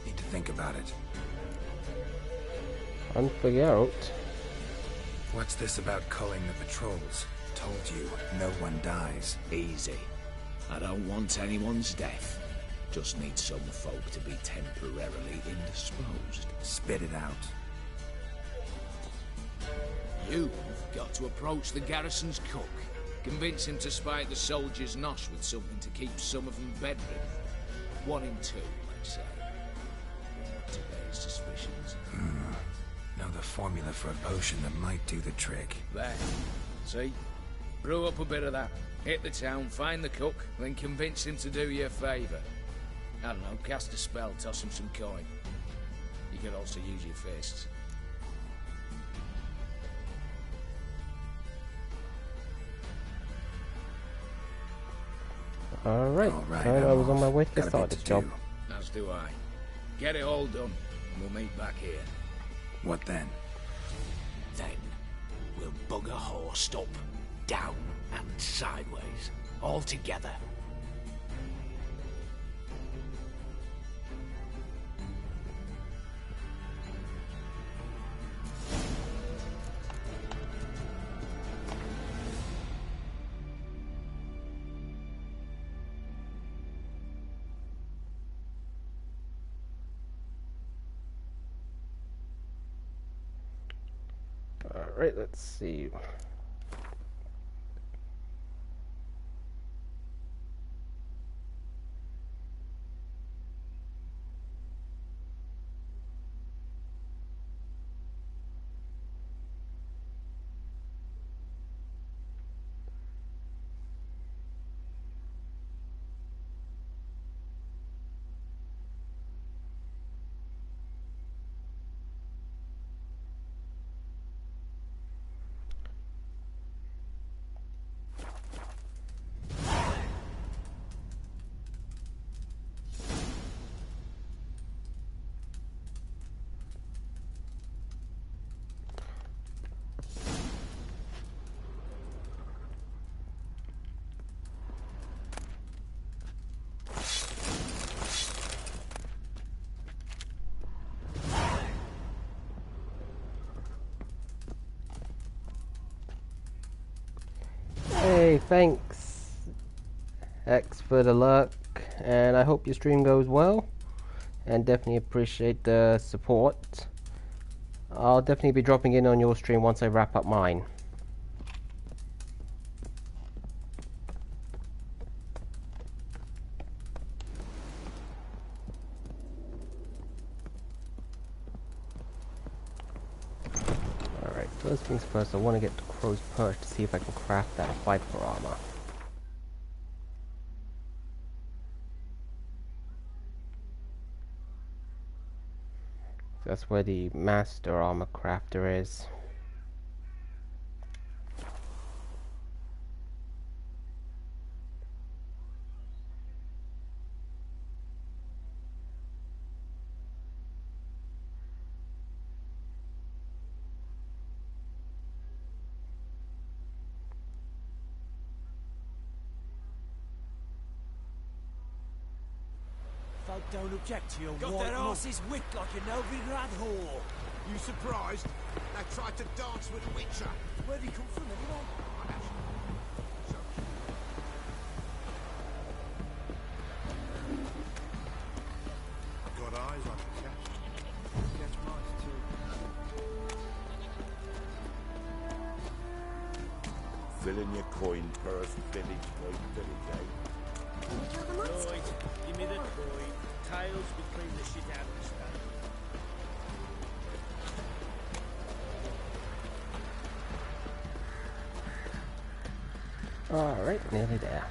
Need to think about it. And figure out. What's this about culling the patrols? Told you, no one dies. Easy. I don't want anyone's death. Just need some folk to be temporarily indisposed. Spit it out. You've got to approach the garrison's cook. Convince him to spike the soldiers' nosh with something to keep some of them bedridden. 1 in 2, let's say. To raise suspicions. Know the formula for a potion that might do the trick. There. See? Brew up a bit of that. Hit the town, find the cook, then convince him to do you a favour. I don't know, cast a spell, toss him some coin. You could also use your fists. Alright, I was on my way to start this job. As do I. Get it all done, and we'll meet back here. What then? Then, we'll bugger horsed up, down and sideways, all together. Alright, let's see. Okay, thanks X for the luck, and I hope your stream goes well, and definitely appreciate the support. I'll definitely be dropping in on your stream once I wrap up mine. Alright, first things first, I want to get to Crow's Perch to see if I can craft that Viper armor. That's where the Master Armor Crafter is. Folk don't object to your Got white their mug. asses whipped like a Novigrad whore. You surprised? They tried to dance with a witcher. Where'd he come from, anyone? Got eyes on the cat. Catch mice too. Filling your coin purse, village by village, eh? Right, give me the coin. Tails will clean the shit out of the stone. Alright, nearly there.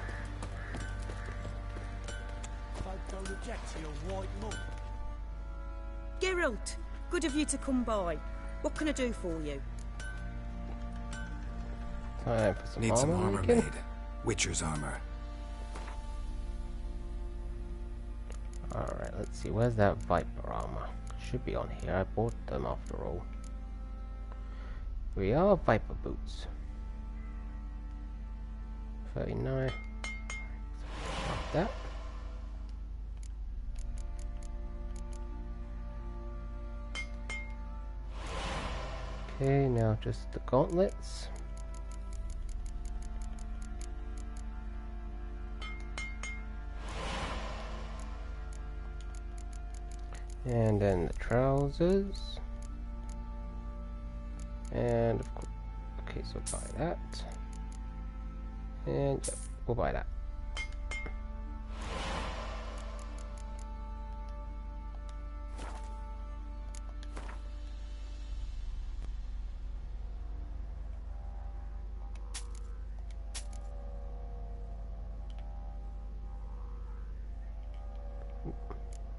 Folk don't object to your white mug. Geralt, good of you to come by. What can I do for you? Time for some Need some armor armor making. made. Witcher's armor. Alright, let's see, where's that Viper armor? Should be on here, I bought them after all. We are Viper boots. 39. Like that. Okay, now just the gauntlets. And then the trousers. And of course, okay, so buy that. And yep, we'll buy that.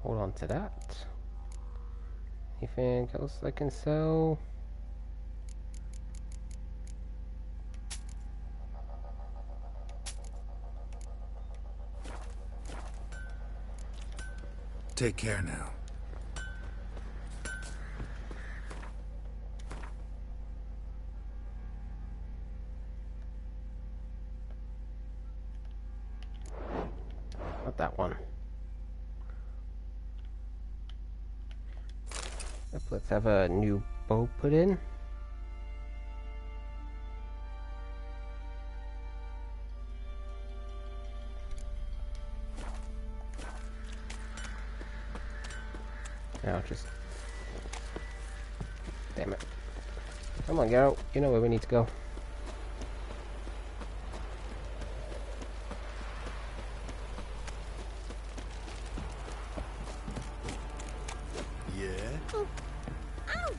Hold on to that. Anything else I can sell? Take care now. Not that one. Yep, let's have a new bow put in. Now just... Damn it. Come on, Geralt. You know where we need to go. Yeah? Oh. Ow!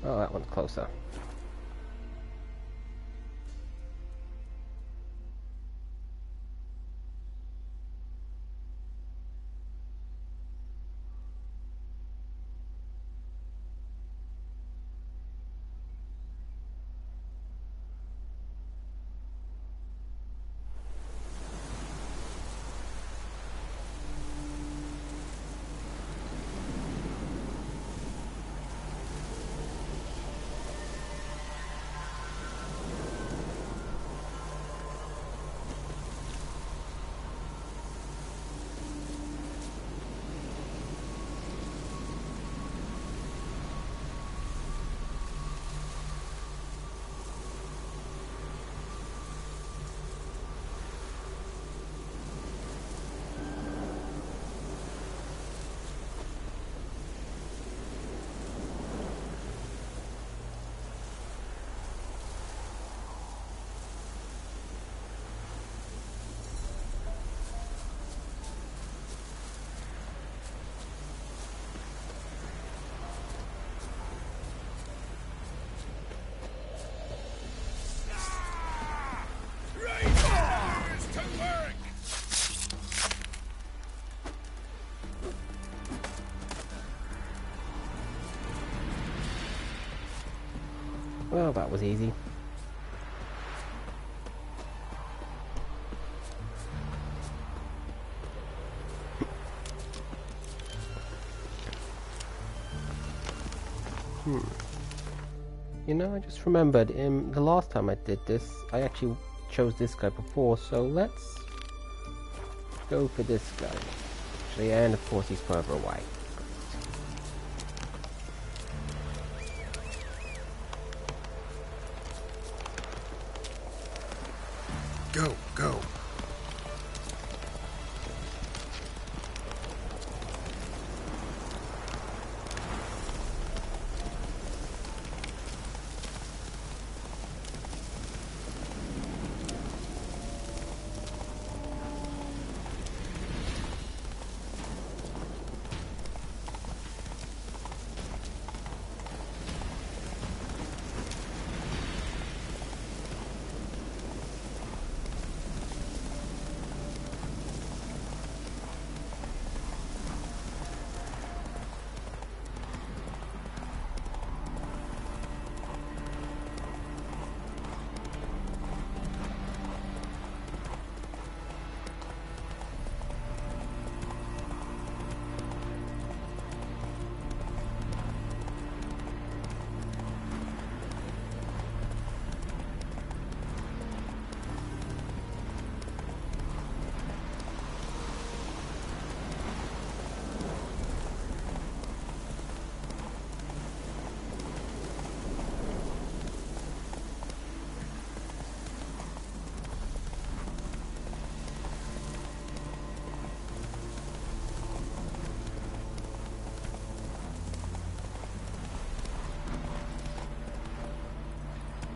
Oh, that one's closer. Well, that was easy. You know, I just remembered in the last time I did this, I actually chose this guy before, so let's go for this guy. Actually, and of course he's further away. Go, go.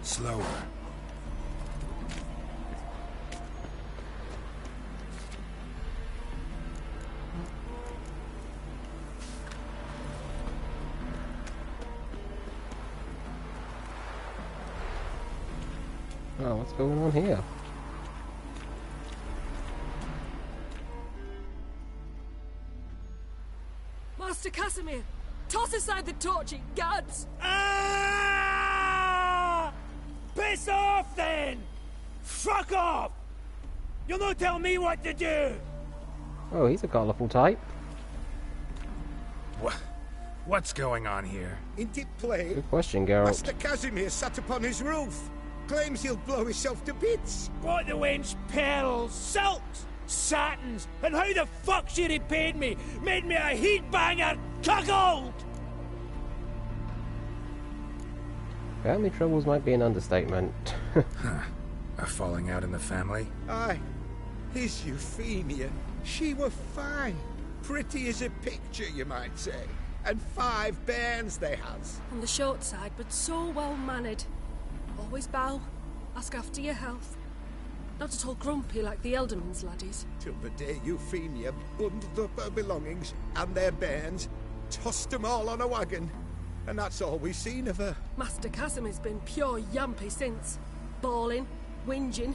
Slower. Oh, what's going on here? Master Casimir, toss aside the torch, it guards! Ah! Piss off, then! Fuck off! You'll not tell me what to do! Oh, he's a colourful type. What's going on here? Isn't it plain? Good question, Geralt. Master Casimir sat upon his roof. Claims he'll blow himself to bits. Bought the wench pearls, silks, satins, and how the fuck she repaid me? Made me a heat banger, cuckold! Family troubles might be an understatement. Huh. A falling out in the family? Aye. His Euphemia. She were fine. Pretty as a picture, you might say. And 5 bairns they has. On the short side, but so well-mannered. Always bow, ask after your health. Not at all grumpy like the Elderman's laddies. Till the day Euphemia bundled up her belongings and their bairns, tossed them all on a wagon. And that's all we've seen of her. Master Casimir's been pure yampy since. Bawling, whinging,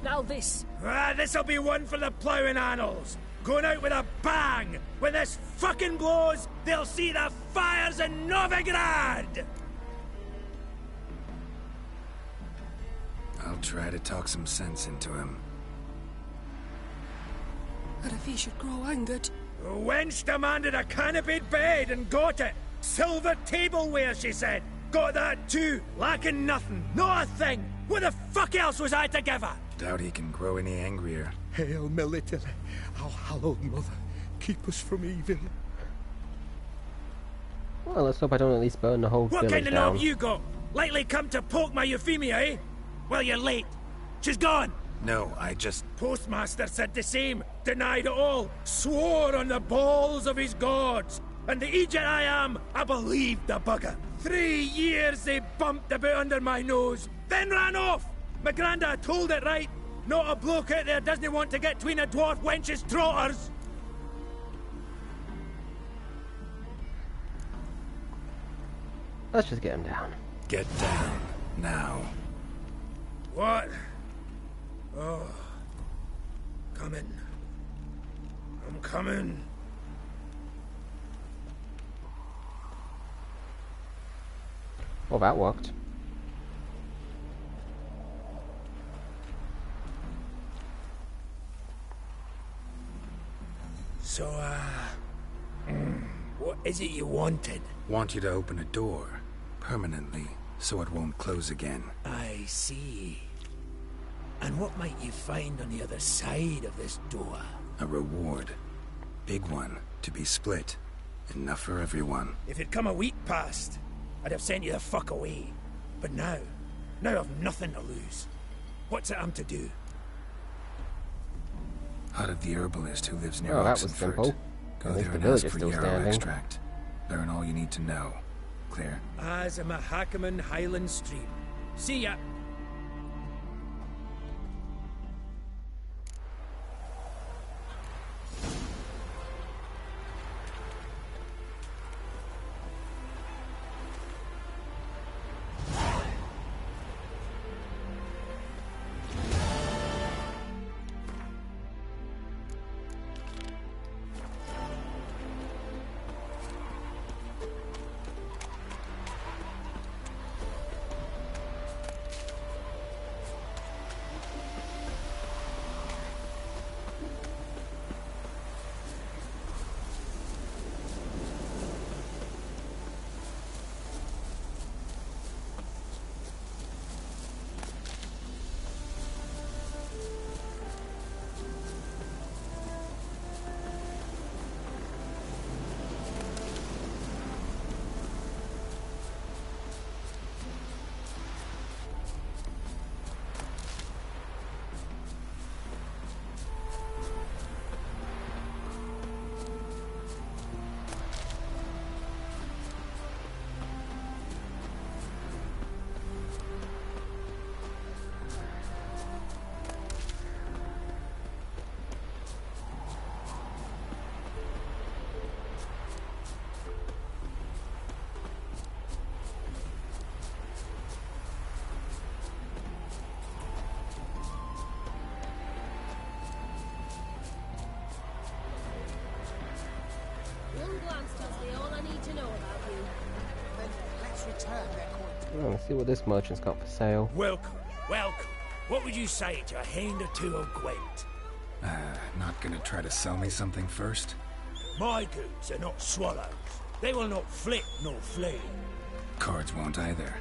now this. Ah, this'll be one for the ploughing annals. Going out with a bang! When this fucking blows, they'll see the fires in Novigrad! I'll try to talk some sense into him. And if he should grow angered... The wench demanded a canopied bed and got it. Silver tableware, she said. Got that too. Lacking nothing. Not a thing. What the fuck else was I to give her? Doubt he can grow any angrier. Hail Melitele, our hallowed mother. Keep us from evil. Well, let's hope I don't at least burn the whole What village kind of down. knob you got? Likely come to poke my Euphemia, eh? Well, you're late. She's gone. No, I just... Postmaster said the same. Denied it all. Swore on the balls of his gods. And the Egypt I am, I believed the bugger. 3 years they bumped about under my nose, then ran off. My granda told it right. Not a bloke out there doesn't want to get between a dwarf wench's trotters. Let's just get him down. Get down, now. What? Oh. Coming. I'm coming. Well, that worked. is it you wanted? Want you to open a door, permanently, so it won't close again. I see. And what might you find on the other side of this door? A reward. Big one, to be split. Enough for everyone. If it'd come a week past, I'd have sent you the fuck away. But now I've nothing to lose. What's it I'm to do? Hut of the herbalist who lives near Oh, that was Oxenfurt. simple. Go At least there the and village ask is for still yarrow standing. extract. Learn all you need to know. Clear? As a Mahakaman Highland Stream. See ya! Oh, let's see what this merchant's got for sale. Welcome, welcome. What would you say to a hand or two of Gwent? Not gonna try to sell me something first? My goods are not swallows. They will not flit nor flee. Cards won't either.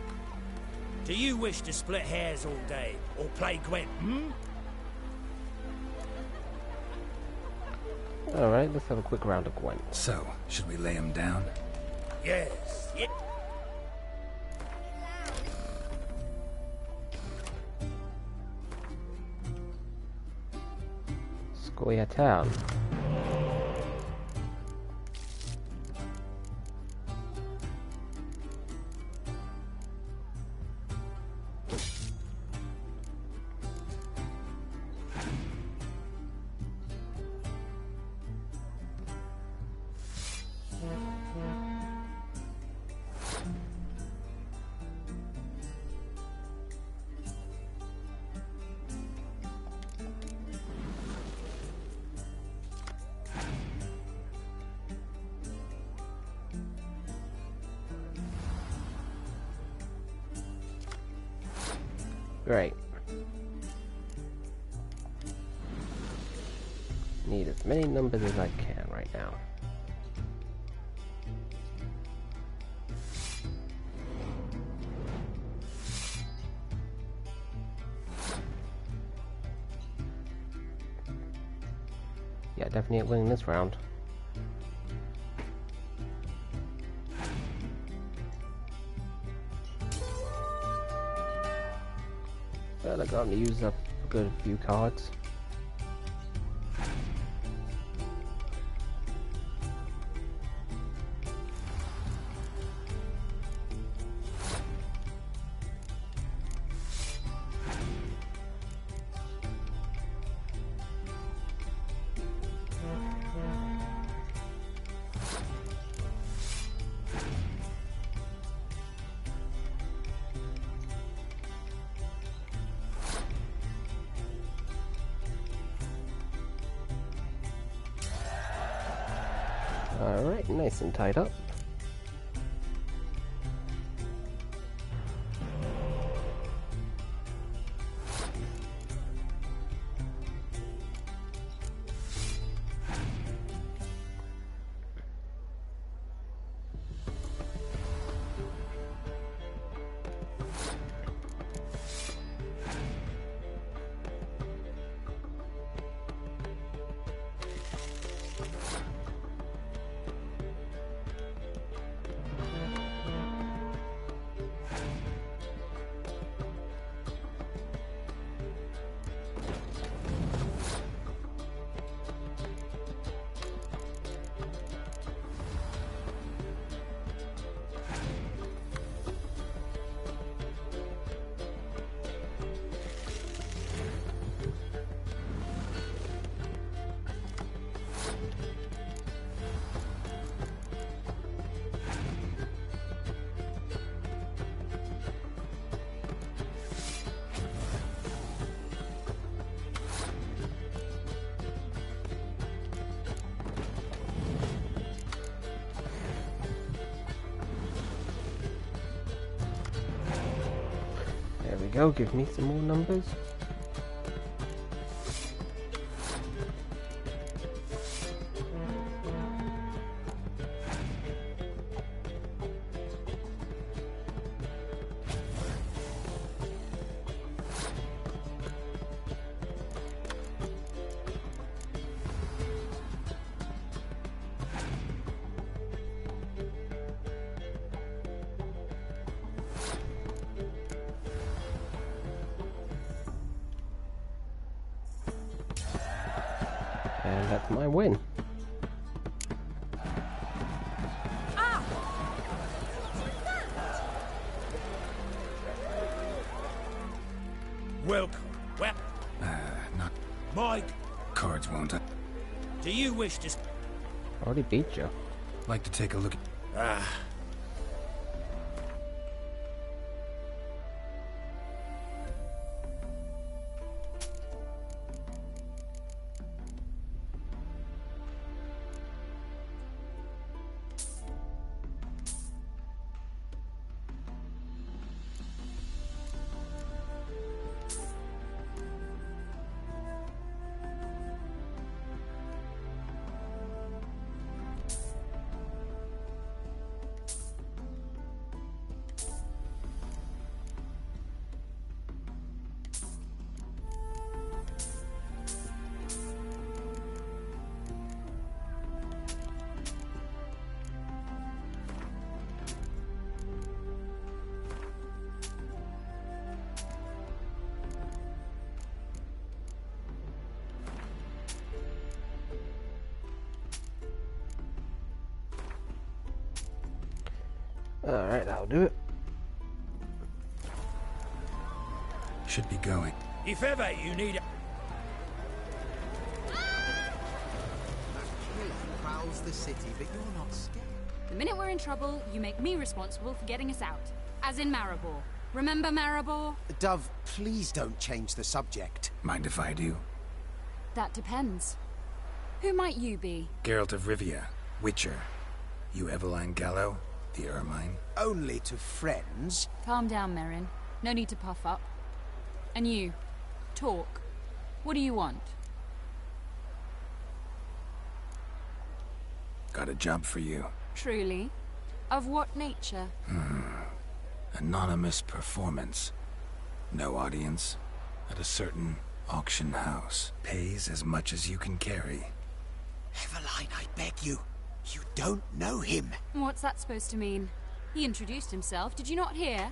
Do you wish to split hairs all day, or play Gwent, Alright, let's have a quick round of Gwent. So, should we lay him down? Yes, yeah. Goya Town. Great. Need as many numbers as I can right now. Yeah, definitely winning this round. Well, I got to use up a good few cards. Alright, nice and tied up. we go, give me some more numbers. And that's my win. Welcome. Well, not... Mike, Cards won't... do you wish to... Already beat you. Like to take a look at... Alright, that'll do it. Should be going. If ever you need a... Prowls the city, but you're not scared. The minute we're in trouble, you make me responsible for getting us out. As in Maribor. Remember Maribor? Dove, please don't change the subject. Mind if I do? That depends. Who might you be? Geralt of Rivia, Witcher. You Eveline Gallo, the Ermine. Only to friends. Calm down, Merrin. No need to puff up. And you, talk. What do you want? Got a job for you. Truly? Of what nature? Anonymous performance. No audience. At a certain auction house. Pays as much as you can carry. Eveline, I beg you. You don't know him. What's that supposed to mean? He introduced himself, did you not hear?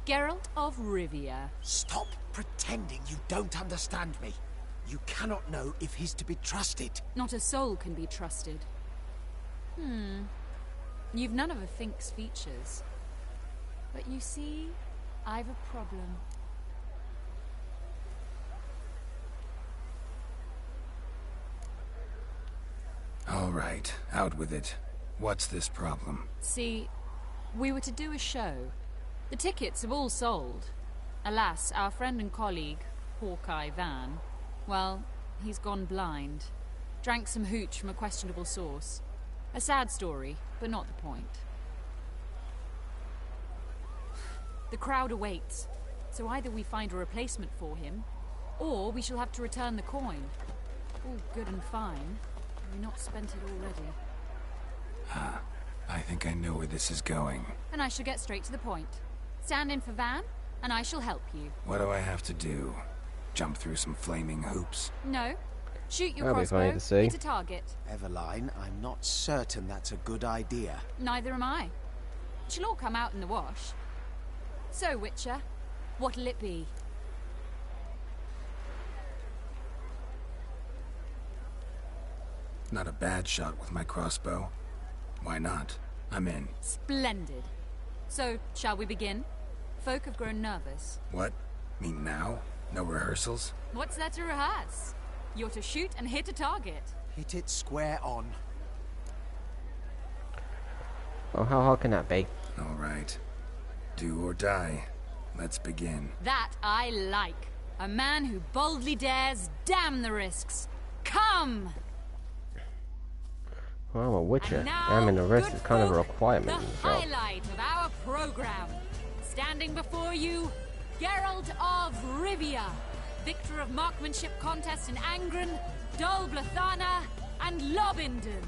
Geralt of Rivia. Stop pretending you don't understand me. You cannot know if he's to be trusted. Not a soul can be trusted. You've none of a Fink's features. But you see, I've a problem. All right, out with it. What's this problem? See, we were to do a show. The tickets have all sold. Alas, our friend and colleague, Hawkeye Van, well, he's gone blind. Drank some hooch from a questionable source. A sad story, but not the point. The crowd awaits, so either we find a replacement for him, or we shall have to return the coin. All good and fine. We've not spent it already. I think I know where this is going. And I shall get straight to the point. Stand in for Van, and I shall help you. What do I have to do? Jump through some flaming hoops? No. Shoot your That'll be funny crossbow, to see. hit a target. Eveline, I'm not certain that's a good idea. Neither am I. It shall all come out in the wash. So, Witcher, what'll it be? Not a bad shot with my crossbow. Why not? I'm in. Splendid. So, shall we begin? Folk have grown nervous. What? Me now? No rehearsals? What's there to rehearse? You're to shoot and hit a target. Hit it square on. Oh, how hard can that be? All right. Do or die. Let's begin. That I like. A man who boldly dares, damn the risks. Come! Well, I'm a Witcher. And now, Damn, and the rest good is kind of a folk, requirement the in the job. highlight of our program. Standing before you, Geralt of Rivia, victor of marksmanship contests in Angren, Dol Blathana, and Lobindon.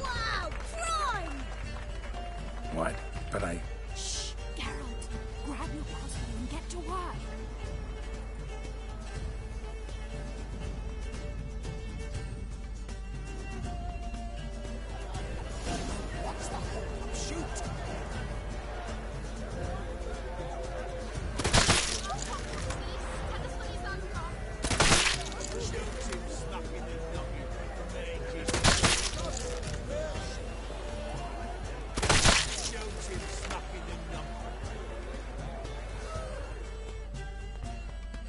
Wow, crime! What? But I... Shh, Geralt. Grab your crossbow and get to work. What's the hold up? Shoot!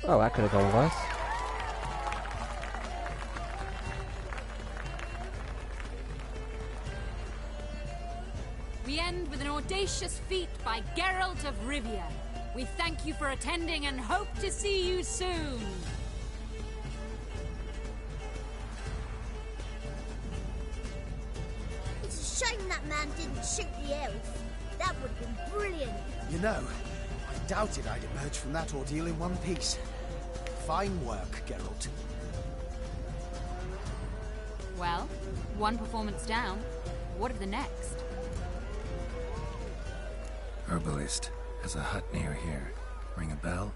Oh, that could have gone worse. We end with an audacious feat by Geralt of Rivia. We thank you for attending and hope to see you soon. It's a shame that man didn't shoot the elf. That would have been brilliant. You know, I doubted I'd emerge from that ordeal in one piece. Fine work, Geralt. Well, one performance down. What of the next? Herbalist has a hut near here. Ring a bell?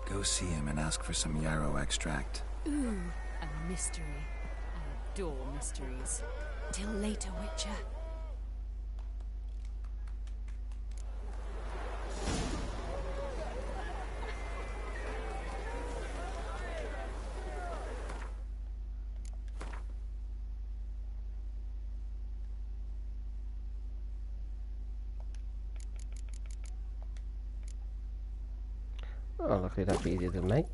Go see him and ask for some yarrow extract. Ooh, a mystery. I adore mysteries. Till later, Witcher. Oh, luckily that'd be easier to make.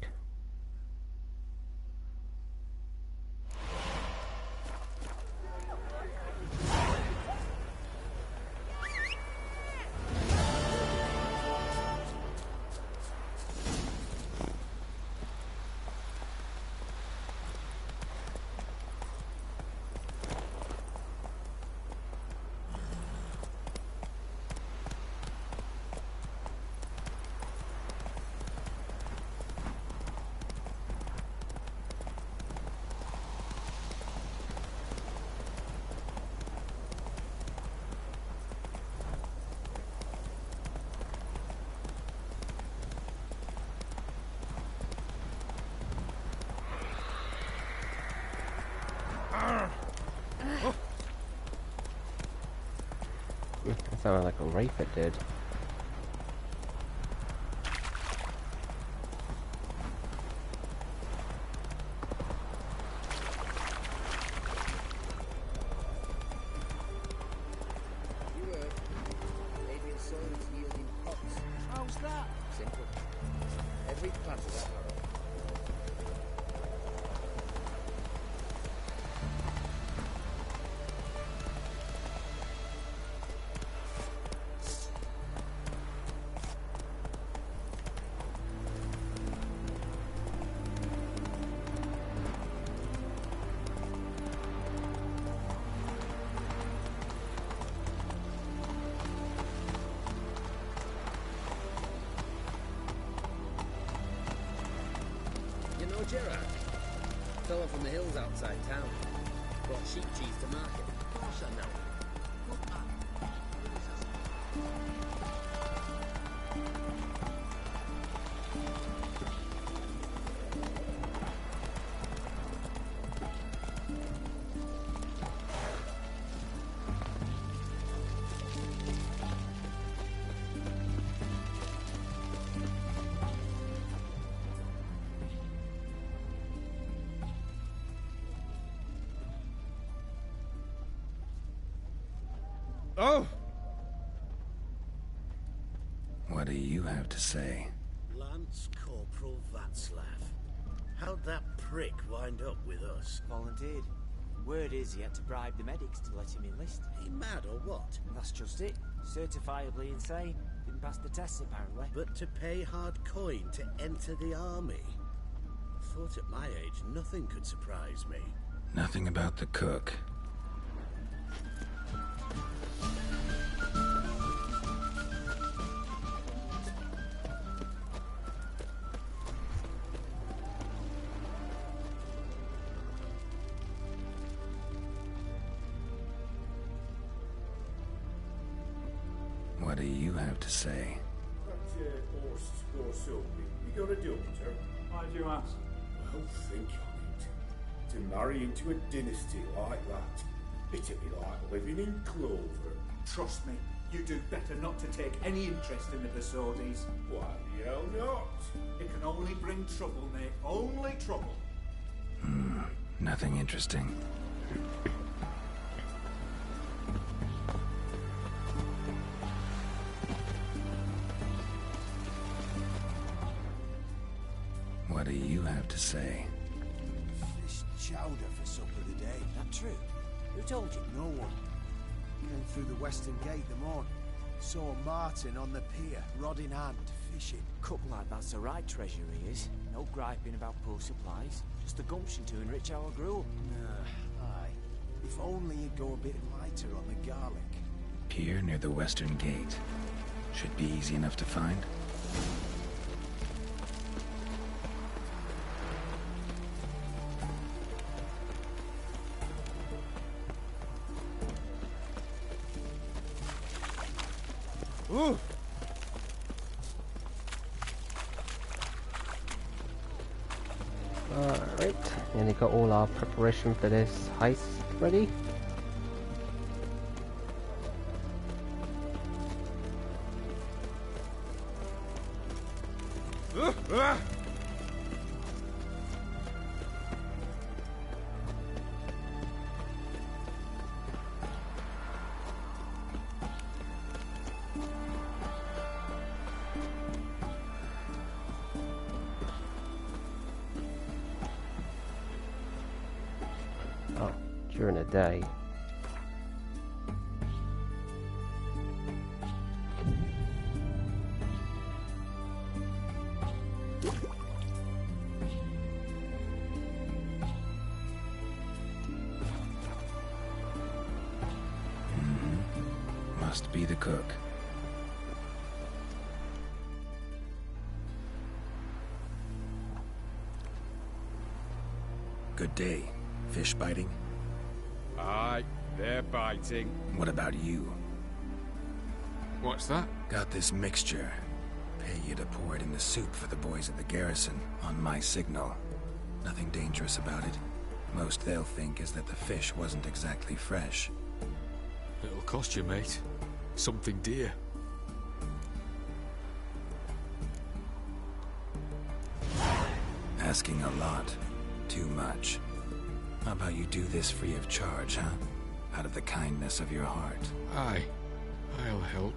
That sounded like a rape it did. How's that? Simple. Every plant of that harrow. Gerard, fella from the hills outside town. Brought sheep cheese to market. Of course I know. Oh! What do you have to say? Lance Corporal Václav. How'd that prick wind up with us? Volunteered. Word is he had to bribe the medics to let him enlist. He mad or what? That's just it. Certifiably insane. Didn't pass the tests apparently. But to pay hard coin to enter the army? Thought at my age nothing could surprise me. Nothing about the cook. What do you have to say? That horse score so big. You got a daughter? Why do you ask? Well, think on it. To marry into a dynasty like that, it'd be like living in clover. Trust me, you do better not to take any interest in the Besodis. Why the hell not? It can only bring trouble, mate. Only trouble. Nothing interesting. What do you have to say? Fish chowder for supper today. That true? Who told you? No one. Came through the western gate the morning. Saw Martin on the pier, rod in hand, fishing. Couple like that's the right treasure he is. No griping about poor supplies. Just the gumption to enrich our gruel. Aye. If only you'd go a bit lighter on the garlic. Pier near the western gate. Should be easy enough to find. Ooh. Alright, nearly got all our preparation for this heist ready. Oh, during the day. Must be the cook. Good day. Fish biting? Aye, they're biting. What about you? What's that? Got this mixture. Pay you to pour it in the soup for the boys at the garrison, on my signal. Nothing dangerous about it. Most they'll think is that the fish wasn't exactly fresh. It'll cost you, mate. Something dear. Asking a lot. Too much. How about you do this free of charge, huh? Out of the kindness of your heart. Aye, I'll help.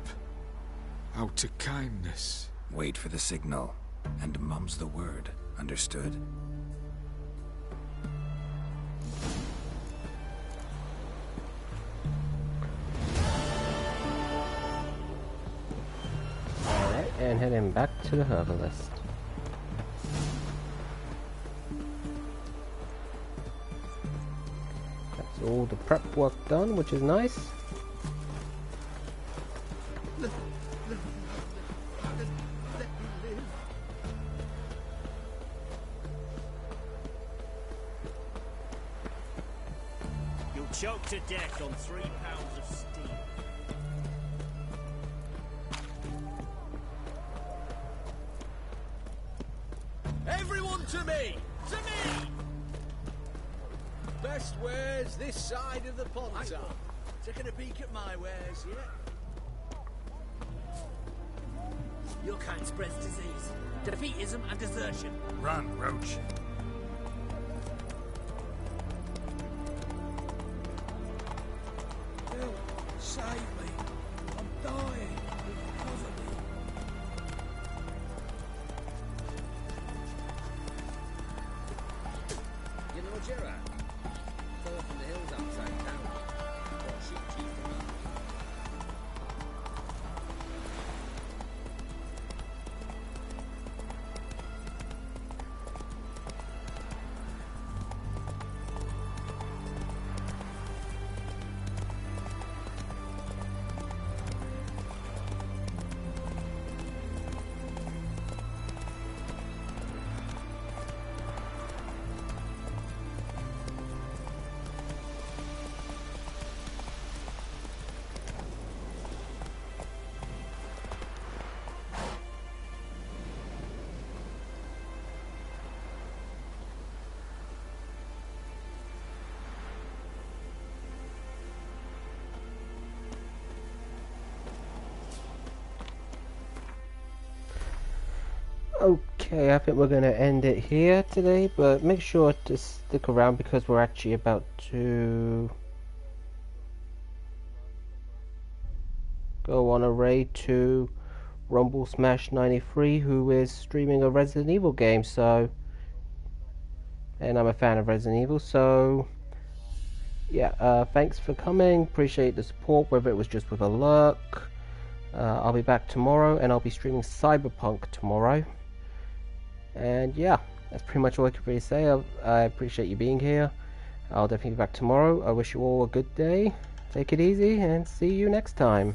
Out of kindness. Wait for the signal, and mum's the word. Understood? Alright, and heading back to the herbalist. That's all the prep work done, which is nice. You'll choke to death on 3 pounds of steam. Everyone to me! To me! Best wares this side of the Pontar. Taking a peek at my wares yet? Your kind spreads disease, defeatism and desertion. Run, Roach. Help, save me. I'm dying of poverty. You know Gerard? Fella from the hills outside town. Bought sheep cheese to market. Okay, I think we're going to end it here today, but make sure to stick around because we're actually about to go on a raid to Rumble Smash 93, who is streaming a Resident Evil game, so, and I'm a fan of Resident Evil, so yeah, thanks for coming, appreciate the support, whether it was just with a lurk. I'll be back tomorrow, and I'll be streaming Cyberpunk tomorrow. And yeah, that's pretty much all I can really say. I appreciate you being here. I'll definitely be back tomorrow. I wish you all a good day. Take it easy, and see you next time.